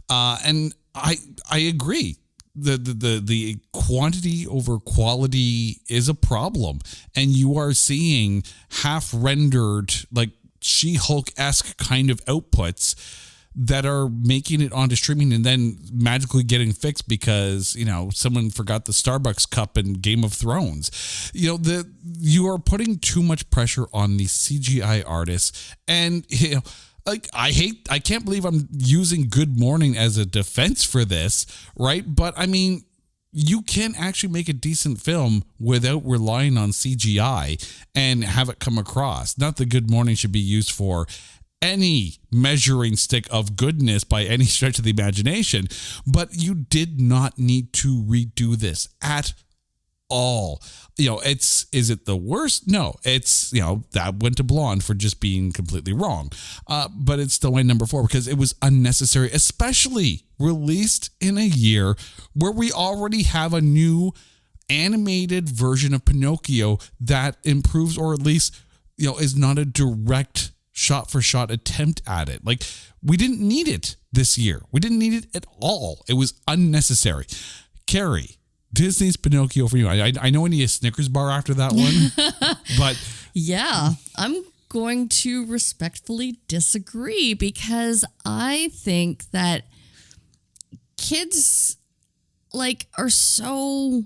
And I agree. The quantity over quality is a problem. And you are seeing half rendered, like She-Hulk-esque kind of outputs that are making it onto streaming and then magically getting fixed because, someone forgot the Starbucks cup in Game of Thrones. You are putting too much pressure on the CGI artists. And, I can't believe I'm using Good Morning as a defense for this, right? But I mean, you can actually make a decent film without relying on CGI and have it come across. Not that Good Morning should be used for any measuring stick of goodness by any stretch of the imagination, but you did not need to redo this at all. Is it the worst? No, it's, that went to Blonde for just being completely wrong. But it's still my number 4 because it was unnecessary, especially released in a year where we already have a new animated version of Pinocchio that improves, or at least, is not a direct shot for shot attempt at it. Like, we didn't need it this year. We didn't need it at all. It was unnecessary. Carrie, Disney's Pinocchio for you. I know I need a Snickers bar after that one, but
yeah, I'm going to respectfully disagree because I think that kids are so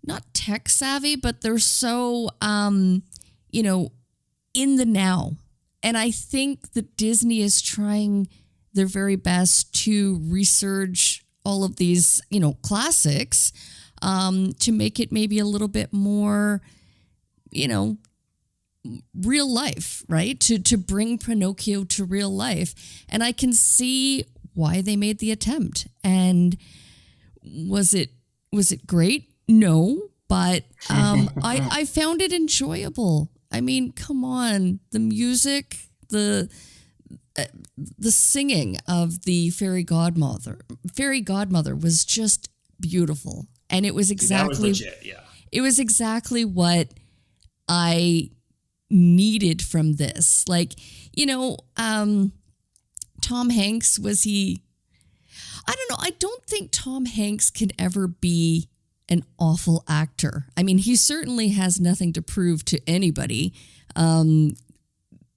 not tech savvy, but they're so in the now. And I think that Disney is trying their very best to resurge all of these, classics to make it maybe a little bit more, real life, right? To bring Pinocchio to real life. And I can see why they made the attempt. And was it great? No, but I found it enjoyable. I mean, come on, the music, the singing of the fairy godmother was just beautiful, and it was exactly
that was legit, yeah.
It was exactly what I needed from this. Tom Hanks, was he? I don't know. I don't think Tom Hanks can ever be an awful actor. I mean, he certainly has nothing to prove to anybody.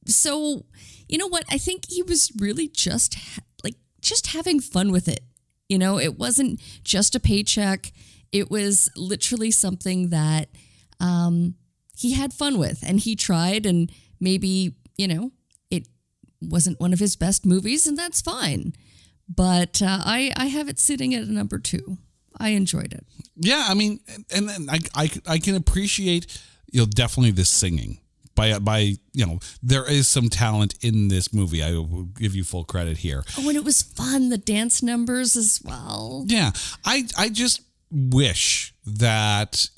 So, you know what? I think he was really just having fun with it. It wasn't just a paycheck. It was literally something that he had fun with, and he tried, and maybe, it wasn't one of his best movies, and that's fine. But I have it sitting at a number 2. I enjoyed it.
Yeah, I mean, and then I can appreciate, definitely the singing. By there is some talent in this movie. I will give you full credit here.
Oh, and it was fun. The dance numbers as well.
Yeah, I just wish that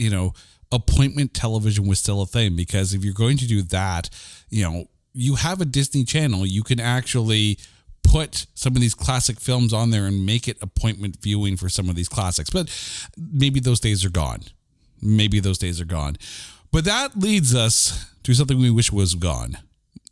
appointment television was still a thing, because if you're going to do that, you have a Disney Channel, you can actually put some of these classic films on there and make it appointment viewing for some of these classics. But maybe those days are gone. But that leads us to something we wish was gone.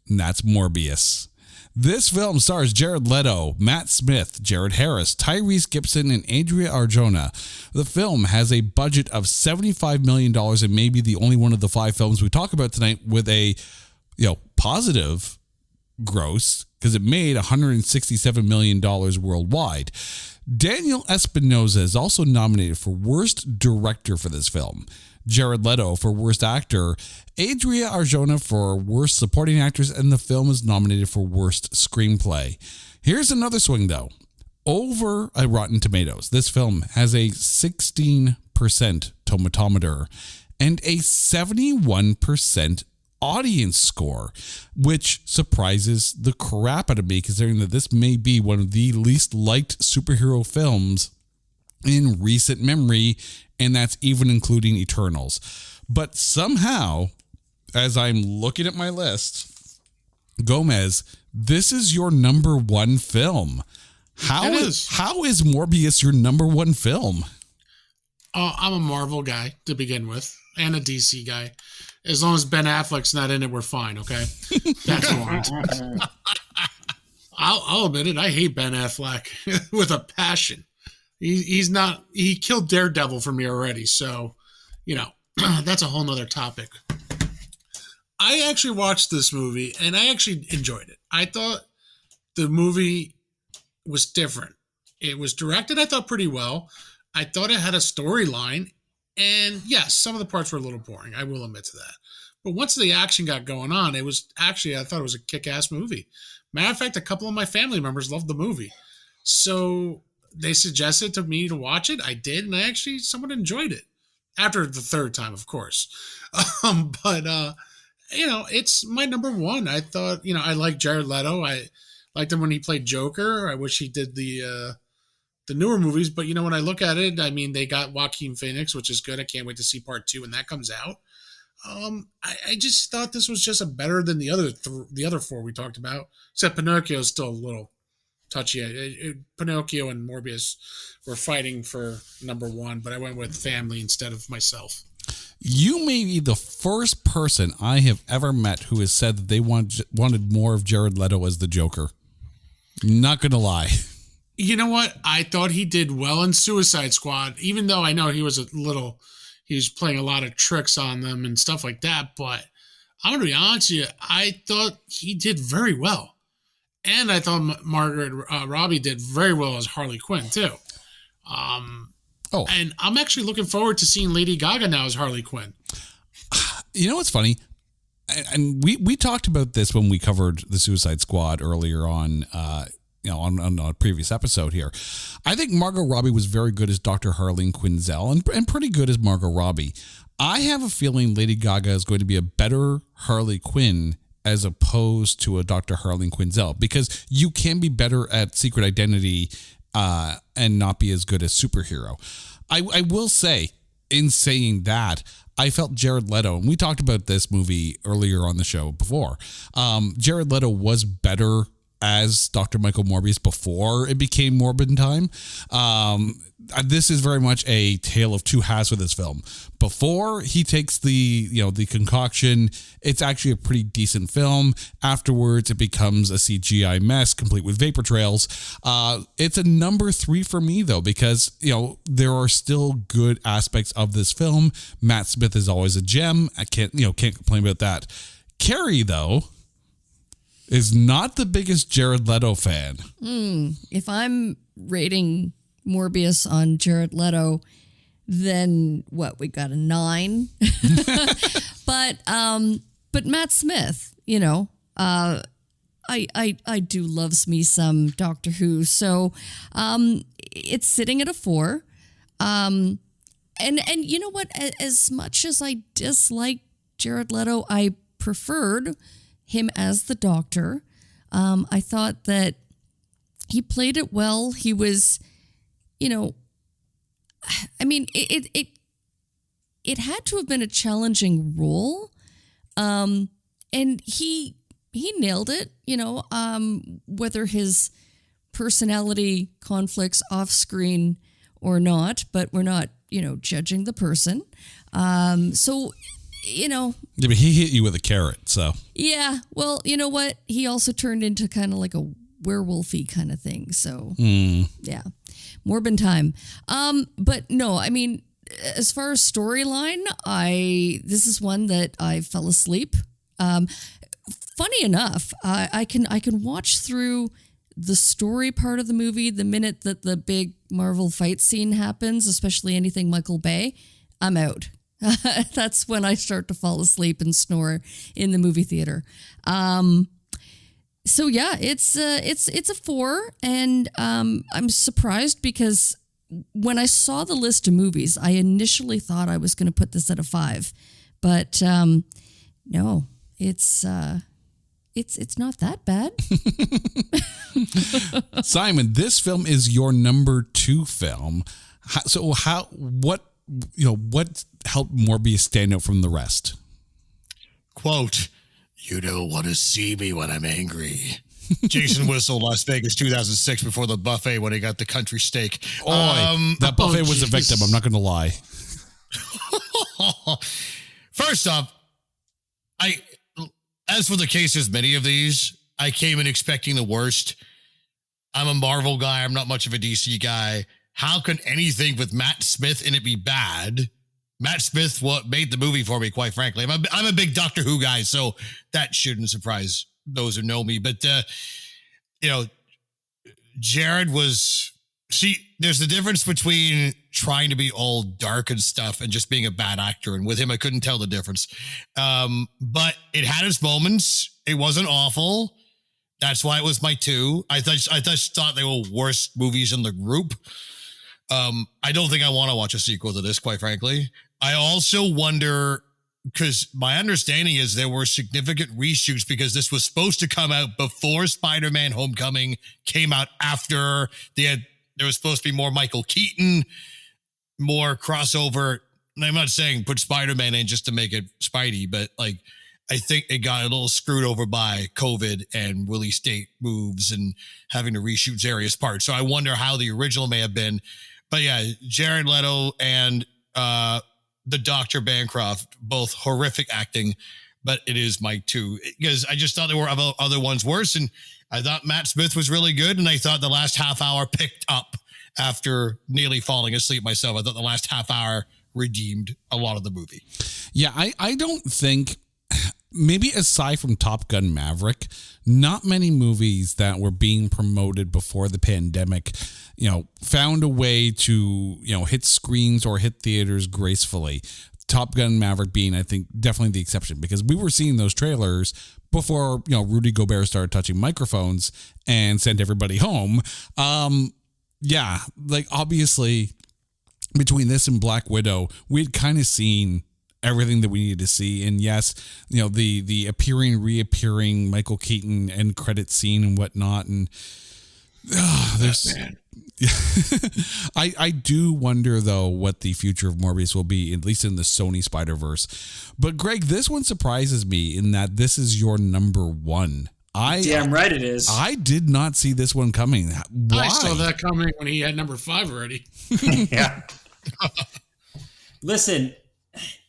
and that's Morbius. This film stars Jared Leto, Matt Smith, Jared Harris, Tyrese Gibson, and Adria Arjona. The film has a budget of $75 million and may be the only one of the 5 films we talk about tonight with a positive gross, because it made $167 million worldwide. Daniel Espinosa is also nominated for Worst Director for this film. Jared Leto for Worst Actor, Adria Arjona for Worst Supporting Actress, and the film is nominated for Worst Screenplay. Here's another swing, though. Over at Rotten Tomatoes, this film has a 16% tomatometer and a 71% audience score, which surprises the crap out of me, considering that this may be one of the least liked superhero films in recent memory, and that's even including Eternals. But somehow, as I'm looking at my list, Gomez, this is your number 1 film. How is Morbius your number 1 film?
I'm a Marvel guy to begin with, and a DC guy. As long as Ben Affleck's not in it, we're fine, okay? That's one. I'll admit it, I hate Ben Affleck with a passion. He's not, he killed Daredevil for me already, so, that's a whole nother topic. I actually watched this movie, and I actually enjoyed it. I thought the movie was different. It was directed, I thought, pretty well. I thought it had a storyline, and yes, some of the parts were a little boring. I will admit to that. But once the action got going on, it was actually, I thought it was a kick-ass movie. Matter of fact, a couple of my family members loved the movie. So they suggested to me to watch it. I did, and I actually somewhat enjoyed it. After the 3rd time, of course. It's my number 1. I thought, I like Jared Leto. I liked him when he played Joker. I wish he did the newer movies, but when I look at it, I mean, they got Joaquin Phoenix, which is good. I can't wait to see part 2 when that comes out. I just thought this was just better than the other 4 we talked about, except Pinocchio is still a little touchy. Pinocchio and Morbius were fighting for number 1, but I went with family instead of myself.
You may be the first person I have ever met who has said that they wanted more of Jared Leto as the Joker. Not gonna lie.
You know what? I thought he did well in Suicide Squad, even though I know he was playing a lot of tricks on them and stuff like that. But I'm going to be honest with you, I thought he did very well. And I thought Margaret Robbie did very well as Harley Quinn, too. And I'm actually looking forward to seeing Lady Gaga now as Harley Quinn.
You know what's funny? And we talked about this when we covered the Suicide Squad earlier on, on a previous episode here. I think Margot Robbie was very good as Dr. Harleen Quinzel and pretty good as Margot Robbie. I have a feeling Lady Gaga is going to be a better Harley Quinn as opposed to a Dr. Harleen Quinzel, because you can be better at Secret Identity and not be as good as superhero. I will say, in saying that, I felt Jared Leto, and we talked about this movie earlier on the show before, Jared Leto was better as Dr. Michael Morbius before it became Morbid time. This is very much a tale of two halves with this film. Before he takes the concoction, it's actually a pretty decent film. Afterwards, it becomes a CGI mess, complete with vapor trails. It's a number 3 for me, though, because, there are still good aspects of this film. Matt Smith is always a gem. I can't complain about that. Carrie, though, is not the biggest Jared Leto fan.
If I'm rating Morbius on Jared Leto, then what? We got a 9. But Matt Smith, I do loves me some Doctor Who, so it's sitting at a 4. And you know what? As much as I dislike Jared Leto, I preferred him as the Doctor. I thought that he played it well. He was, it had to have been a challenging role. And he nailed it, whether his personality conflicts off screen or not, but we're not, judging the person. So
Yeah, but he hit you with a carrot, so.
Yeah, well, you know what? He also turned into kind of like a werewolfy kind of thing. So, yeah, Morbin time. But no, I mean, as far as storyline, this is one that I fell asleep. Funny enough, I can watch through the story part of the movie the minute that the big Marvel fight scene happens, especially anything Michael Bay. I'm out. That's when I start to fall asleep and snore in the movie theater. So yeah, it's a 4, and I'm surprised because when I saw the list of movies, I initially thought I was going to put this at a 5, but no, it's not that bad.
Simon, this film is your number 2 film. What helped Morbius stand out from the rest?
Quote, "You don't want to see me when I'm angry." Jason Whistle, Las Vegas, 2006, before the buffet when he got the country steak.
That buffet was a victim. I'm not going to lie.
First off, as for the cases, many of these, I came in expecting the worst. I'm a Marvel guy. I'm not much of a DC guy. How can anything with Matt Smith in it be bad? Matt Smith, what made the movie for me, quite frankly. I'm a big Doctor Who guy, so that shouldn't surprise those who know me. But, Jared was... See, there's the difference between trying to be all dark and stuff and just being a bad actor. And with him, I couldn't tell the difference. But it had its moments. It wasn't awful. That's why it was my 2. I just thought they were worst movies in the group. I don't think I want to watch a sequel to this, quite frankly. I also wonder, because my understanding is there were significant reshoots because this was supposed to come out before Spider-Man Homecoming, came out after. There was supposed to be more Michael Keaton, more crossover. And I'm not saying put Spider-Man in just to make it Spidey, but I think it got a little screwed over by COVID and release date moves and having to reshoot various parts. So I wonder how the original may have been. But yeah, Jared Leto and the Dr. Bancroft, both horrific acting, but it is my 2 because I just thought there were other ones worse. And I thought Matt Smith was really good. And I thought the last half hour picked up after nearly falling asleep myself. I thought the last half hour redeemed a lot of the movie.
Yeah, I don't think, maybe aside from Top Gun Maverick, not many movies that were being promoted before the pandemic, found a way to, hit screens or hit theaters gracefully. Top Gun Maverick being, I think, definitely the exception because we were seeing those trailers before, Rudy Gobert started touching microphones and sent everybody home. Obviously between this and Black Widow, we'd kind of seen everything that we needed to see. And yes, the reappearing Michael Keaton end credit scene and whatnot. And there's, I do wonder though what the future of Morbius will be, at least in the Sony Spider-Verse. But Greg, this one surprises me in that this is your number 1.
Damn right it is.
I did not see this one coming. Why?
I saw that coming when he had number 5 already.
Yeah. Listen,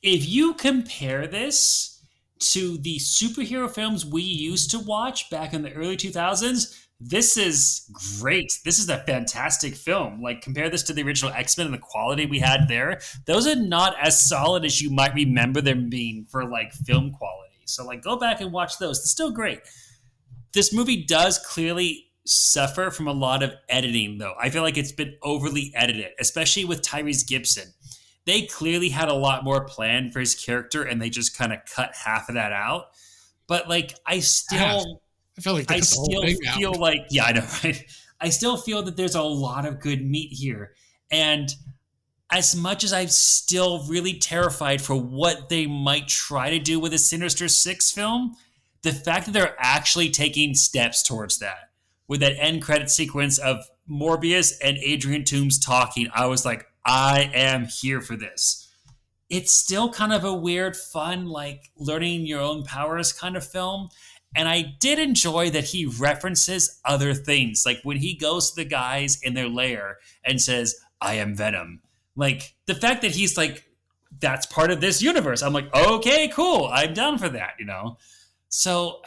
if you compare this to the superhero films we used to watch back in the early 2000s, this is great. This is a fantastic film. Compare this to the original X-Men and the quality we had there. Those are not as solid as you might remember them being for film quality. So go back and watch those. It's still great. This movie does clearly suffer from a lot of editing, though. I feel like it's been overly edited, especially with Tyrese Gibson. They clearly had a lot more planned for his character, and they just kind of cut half of that out. But I still feel like yeah, I know, right? I still feel that there's a lot of good meat here, and as much as I'm still really terrified for what they might try to do with a Sinister Six film, the fact that they're actually taking steps towards that, with that end credit sequence of Morbius and Adrian Toomes talking, I was like, I am here for this. It's still kind of a weird, fun, learning your own powers kind of film. And I did enjoy that he references other things. When he goes to the guys in their lair and says, I am Venom. The fact that he's that's part of this universe. I'm like, okay, cool. I'm down for that, So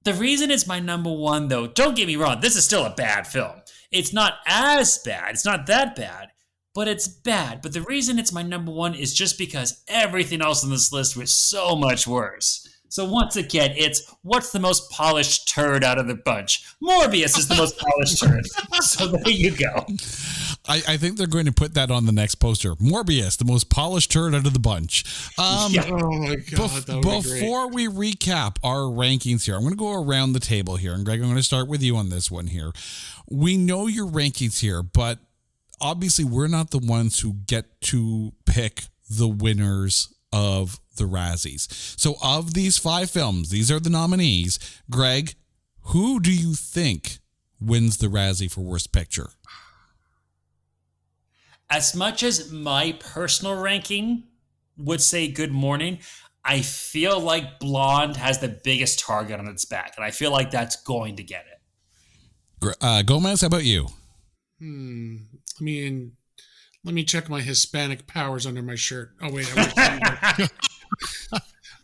the reason it's my number one, though, don't get me wrong, this is still a bad film. It's not as bad. It's not that bad, but it's bad. But the reason it's my number one is just because everything else on this list was so much worse. So once again, it's what's the most polished turd out of the bunch? Morbius is the most polished turd. So there you go.
I think they're going to put that on the next poster. Morbius, the most polished turd out of the bunch.
Yeah. Oh my God, that would
before we recap our rankings here, I'm going to go around the table here. And Greg, I'm going to start with you on this one here. We know your rankings here, but obviously we're not the ones who get to pick the winners of the Razzies. So of these 5 films, these are the nominees. Greg, who do you think wins the Razzie for Worst Picture?
As much as my personal ranking would say Good Morning, I feel like Blonde has the biggest target on its back, and I feel like that's going to get it.
Gomez, how about you?
I mean, let me check my Hispanic powers under my shirt. Oh, wait.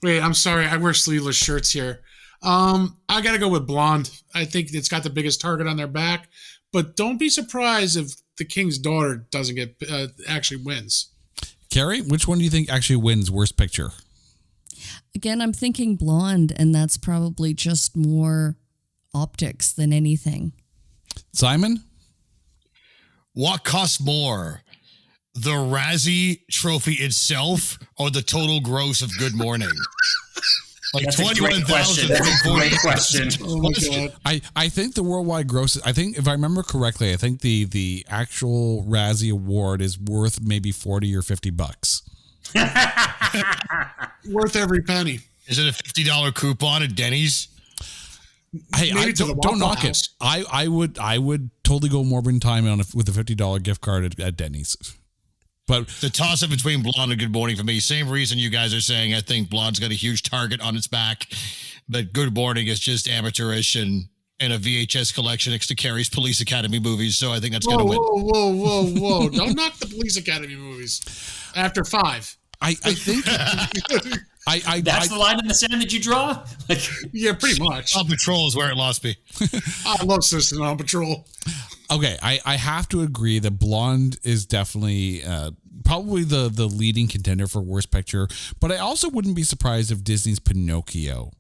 Wait, I'm sorry. I wear sleeveless shirts here. I got to go with Blonde. I think it's got the biggest target on their back. But don't be surprised if The King's Daughter doesn't get actually wins.
Carrie, which one do you think actually wins Worst Picture?
Again, I'm thinking Blonde, and that's probably just more optics than anything.
Simon?
What costs more, the Razzie trophy itself or the total gross of Good Morning? Like
That's a great question. That's a great question.
Oh my God.
I think the worldwide gross, I think if I remember correctly, I think the actual Razzie award is worth maybe $40 or $50.
Worth every penny.
Is it a $50 coupon at Denny's?
Hey, don't knock it. I would totally go more than time with a $50 gift card at Denny's. But
the toss up between Blonde and Good Morning for me, same reason you guys are saying. I think Blonde's got a huge target on its back, but Good Morning is just amateurish and a VHS collection next to Carrie's Police Academy movies. So I think that's going to win.
Whoa. Don't knock the Police Academy movies after 5.
I think
that's the line in the sand that you draw?
Yeah, pretty much.
On Patrol is where it lost me.
I love Citizen on Patrol.
Okay, I have to agree that Blonde is definitely probably the leading contender for Worst Picture, but I also wouldn't be surprised if Disney's Pinocchio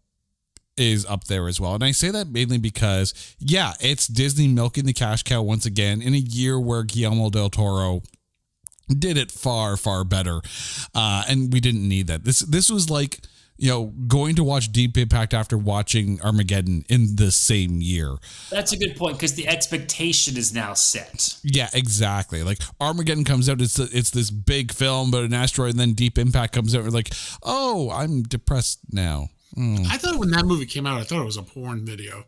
is up there as well. And I say that mainly because, yeah, it's Disney milking the cash cow once again in a year where Guillermo del Toro did it far, far better. And we didn't need that. This was like, going to watch Deep Impact after watching Armageddon in the same year.
That's a good point because the expectation is now set.
Yeah, exactly. Like Armageddon comes out, it's this big film, but an asteroid, and then Deep Impact comes out. We're like, oh, I'm depressed now.
I thought when that movie came out, I thought it was a porn video.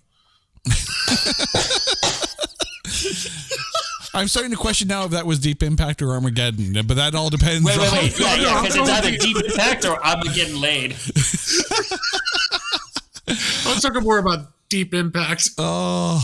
I'm starting to question now if that was Deep Impact or Armageddon, but that all depends.
Wait. Yeah, because it's either Deep Impact or I'm getting laid.
Let's talk more about Deep Impact.
Oh,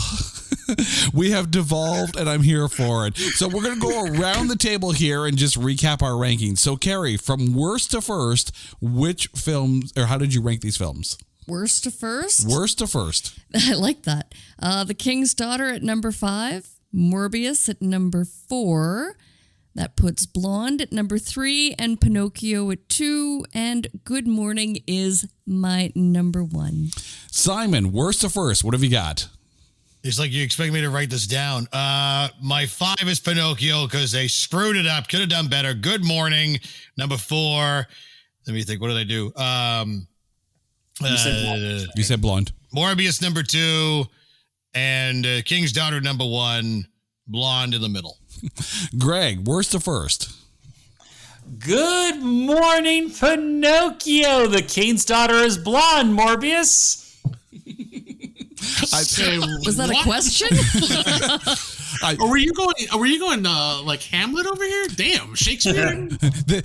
we have devolved, and I'm here for it. So we're going to go around the table here and just recap our rankings. So, Carrie, from worst to first, which films, or how did you rank these films?
Worst to first?
Worst to first.
I like that. The King's Daughter at number 5. Morbius at number 4. That puts Blonde at number 3 and Pinocchio at 2. And Good Morning is my number 1.
Simon, worst to first. What have you got?
It's like you expect me to write this down. My 5 is Pinocchio because they screwed it up. Could have done better. Good Morning, number 4. Let me think. What did I do?
You said Blonde.
Morbius, number 2. And King's Daughter, number 1. Blonde in the middle.
Greg, worst to first.
Good Morning, Pinocchio. The King's Daughter is blonde, Morbius.
Was that a question?
Were you going? Like Hamlet over here? Damn, Shakespeare.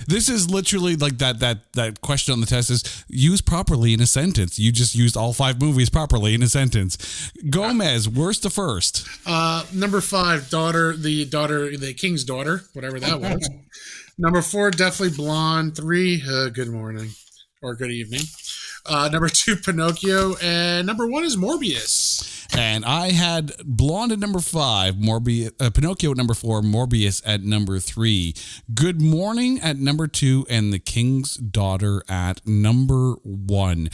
This is literally like that question on the test is used properly in a sentence. You just used all 5 movies properly in a sentence. Gomez, worst to first.
Number 5, the king's daughter, whatever that was. Number 4, definitely Blonde. 3, Good morning or good evening. Number 2, Pinocchio, and number 1 is Morbius.
And I had Blonde at number 5, Pinocchio at number 4, Morbius at number 3, Good Morning at number 2, and The King's Daughter at number 1.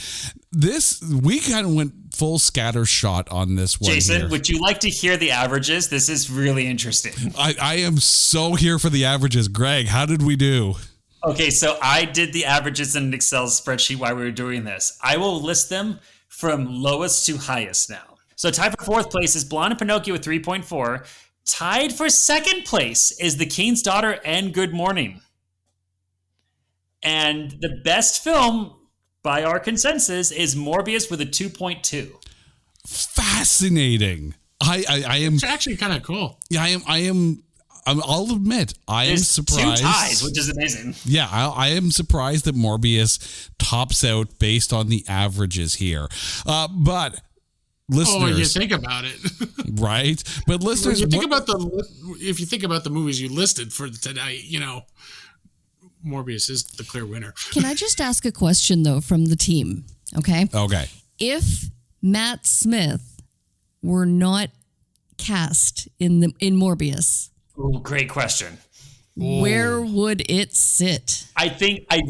We kind of went full scatter shot on this one.
Jason,
here.
would you like to hear the averages? This is really interesting.
I am so here for the averages. Greg, how did we do?
Okay, so I did the averages in an Excel spreadsheet while we were doing this. I will list them from lowest to highest now. So tied for 4th place is Blonde and Pinocchio with 3.4. Tied for 2nd place is The King's Daughter and Good Morning. And the best film by our consensus is Morbius with a 2.2.
Fascinating. I am.
It's actually kind of cool.
Yeah, I'll admit, I am surprised.
2 ties, which is amazing.
Yeah, I am surprised that Morbius tops out based on the averages here. But listeners,
you think about it,
right? But listeners,
if you think about the movies you listed for tonight, Morbius is the clear winner.
Can I just ask a question though from the team? Okay.
Okay.
If Matt Smith were not cast in Morbius,
Ooh, great question.
where would it sit?
I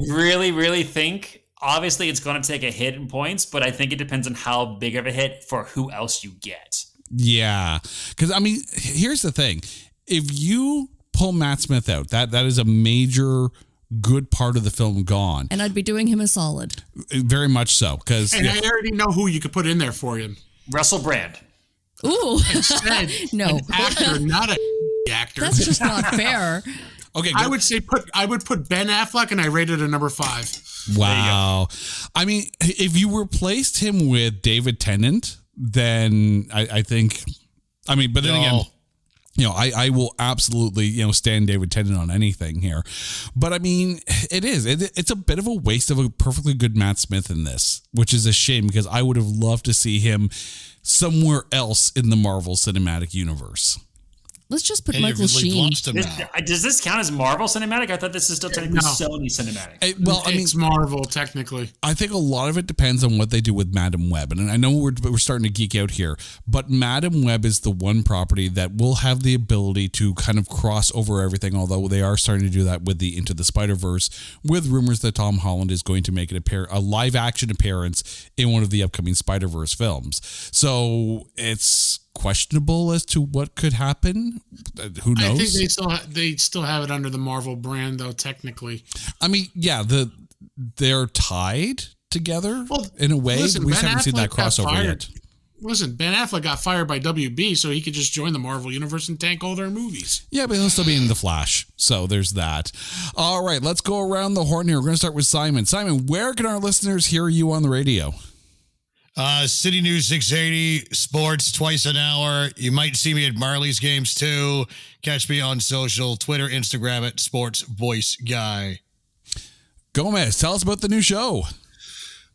really, really think, obviously it's going to take a hit in points, but I think it depends on how big of a hit for who else you get.
Yeah. Because, here's the thing. If you pull Matt Smith out, that is a major good part of the film gone.
And I'd be doing him a solid.
Very much so.
And I already know who you could put in there for him.
Russell Brand.
Ooh.
Instead,
no.
an actor, not a actor.
That's just not fair.
Okay.
I would put Ben Affleck, and I rated a number 5.
Wow. If you replaced him with David Tennant, then I think, but then again, I will absolutely, stand David Tennant on anything here. But it's a bit of a waste of a perfectly good Matt Smith in this, which is a shame because I would have loved to see him somewhere else in the Marvel Cinematic Universe.
Let's just put Michael Sheen.
Does this count as Marvel Cinematic? I thought this is still technically Sony Cinematic.
It's Marvel, technically.
I think a lot of it depends on what they do with Madam Web. And I know we're starting to geek out here, but Madam Web is the one property that will have the ability to kind of cross over everything, although they are starting to do that with the Into the Spider-Verse, with rumors that Tom Holland is going to make a live-action appearance in one of the upcoming Spider-Verse films. So it's questionable as to what could happen. Who knows?
I think they still have it under the Marvel brand, though. Technically,
they're tied together in a way.
Listen,
we just haven't seen that crossover yet.
Listen, Ben Affleck got fired by WB, so he could just join the Marvel universe and tank all their movies.
Yeah, but he'll still be in The Flash. So there's that. All right, let's go around the horn here. We're going to start with Simon. Simon, where can our listeners hear you on the radio?
City News 680, sports twice an hour. You might see me at Marley's games too. Catch me on social, Twitter, Instagram at Sports Voice Guy.
Gomez, tell us about the new show.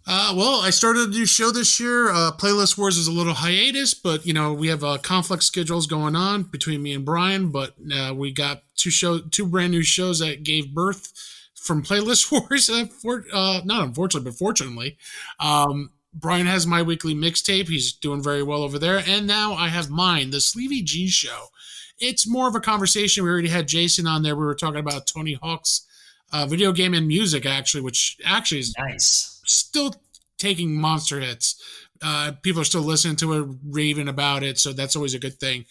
Well, I started a new show this year. Playlist Wars is a little hiatus, but we have conflict schedules going on between me and Brian. But we got two brand new shows that gave birth from Playlist Wars. Not unfortunately, but fortunately. Brian has my weekly mixtape. He's doing very well over there. And now I have mine, the Sleevy G Show. It's more of a conversation. We already had Jason on there. We were talking about Tony Hawk's video game and music, actually, which actually is
nice.
Still taking monster hits. People are still listening to it, raving about it. So that's always a good thing.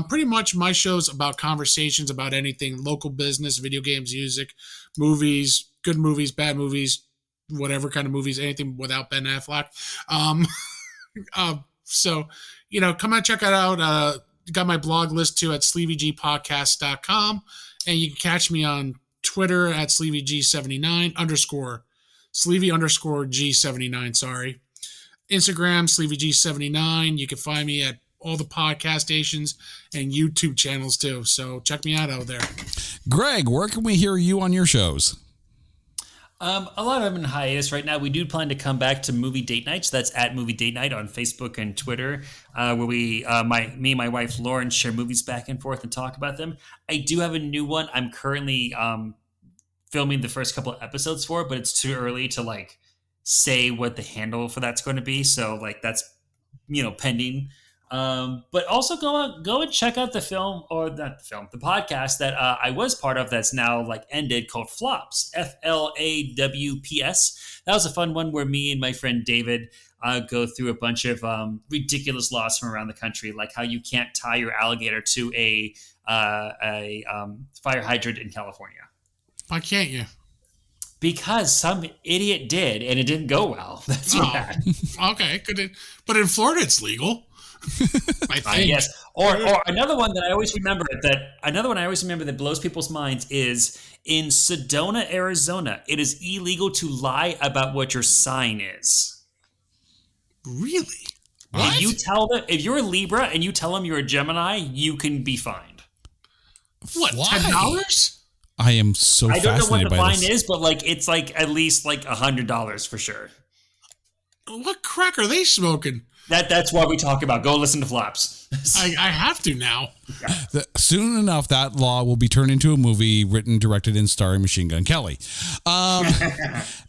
Pretty much my show's about conversations about anything, local business, video games, music, movies, good movies, bad movies, whatever kind of movies, anything without Ben Affleck. So, come and check it out. Got my blog list too at sleevygpodcast.com. And you can catch me on Twitter at sleevygg79 _ Sleevy _ G79, sorry. Instagram, sleevygg79. You can find me at all the podcast stations and YouTube channels too. So check me out there.
Greg, where can we hear you on your shows?
A lot of them in hiatus right now. We do plan to come back to movie date nights. That's at Movie Date Night on Facebook and Twitter, where me and my wife Lauren share movies back and forth and talk about them. I do have a new one. I'm currently filming the first couple of episodes for, but it's too early to like say what the handle for that's going to be. So like that's pending. But also go and check out the podcast that I was part of that's now like ended, called Flops, FLAWPS. That was a fun one where me and my friend David go through a bunch of ridiculous laws from around the country, like how you can't tie your alligator to a fire hydrant in California.
Why can't you?
Because some idiot did, and it didn't go well. That's what happened.
Okay, but in Florida it's legal. I think.
Yes. Or another one that I always remember that blows people's minds is in Sedona, Arizona. It is illegal to lie about what your sign is.
Really?
What? If you tell them, if you're a Libra and you tell them you're a Gemini, you can be fined.
What? $10?
I am so fascinated by this. I don't know what the fine
is, but like it's like at least like $100 for sure.
What crack are they smoking?
That's why we talk about. Go listen to Flops.
I have to now.
Soon enough, that law will be turned into a movie written, directed, and starring Machine Gun Kelly.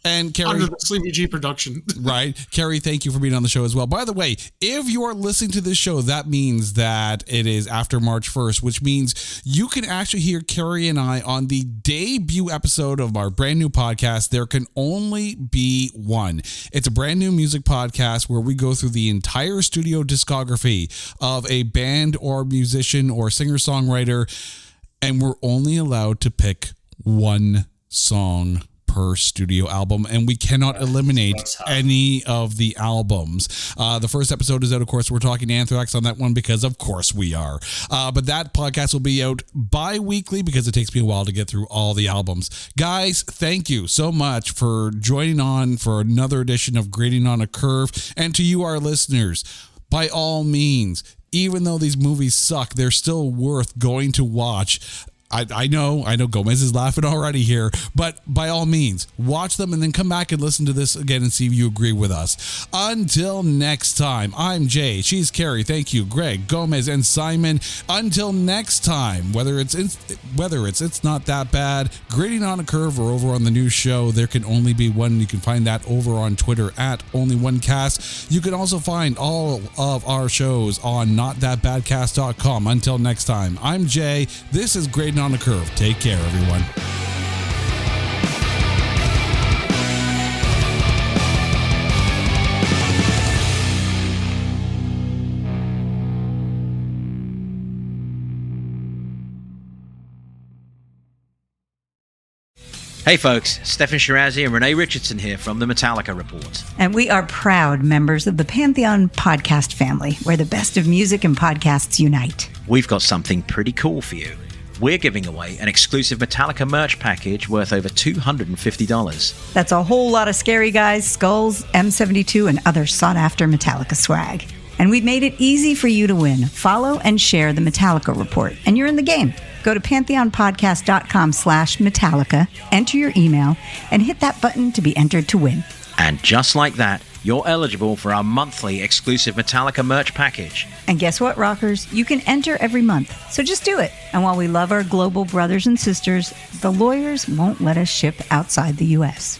And Carrie,
under the Sleepy G production.
Right. Carrie, thank you for being on the show as well. By the way, if you are listening to this show, that means that it is after March 1st, which means you can actually hear Carrie and I on the debut episode of our brand new podcast, There Can Only Be One. It's a brand new music podcast where we go through the entire studio discography of a band or musician or singer-songwriter, and we're only allowed to pick one song per studio album, and we cannot eliminate any of the albums. The first episode is out, of course. We're talking Anthrax on that one because, of course, we are. But that podcast will be out bi-weekly because it takes me a while to get through all the albums. Guys, thank you so much for joining on for another edition of Grading on a Curve. And to you, our listeners, by all means, even though these movies suck, they're still worth going to watch. I know Gomez is laughing already here, but by all means, watch them and then come back and listen to this again and see if you agree with us. Until next time, I'm Jay. She's Carrie. Thank you, Greg, Gomez, and Simon. Until next time, whether it's not that bad, Grading on a Curve, or over on the new show, There Can Only Be One. You can find that over on Twitter at OnlyOneCast. You can also find all of our shows on NotThatBadCast.com. Until next time, I'm Jay. This is Grading on a Curve. Take care, everyone.
Hey folks, Stefan Shirazi and Renee Richardson here from the Metallica Report.
And we are proud members of the Pantheon podcast family, where the best of music and podcasts unite.
We've got something pretty cool for you. We're giving away an exclusive Metallica merch package worth over $250.
That's a whole lot of Scary Guys, skulls, M72, and other sought-after Metallica swag. And we've made it easy for you to win. Follow and share the Metallica Report, and you're in the game. Go to pantheonpodcast.com/Metallica, enter your email, and hit that button to be entered to win.
And just like that, you're eligible for our monthly exclusive Metallica merch package.
And guess what, rockers? You can enter every month, so just do it. And while we love our global brothers and sisters, the lawyers won't let us ship outside the U.S.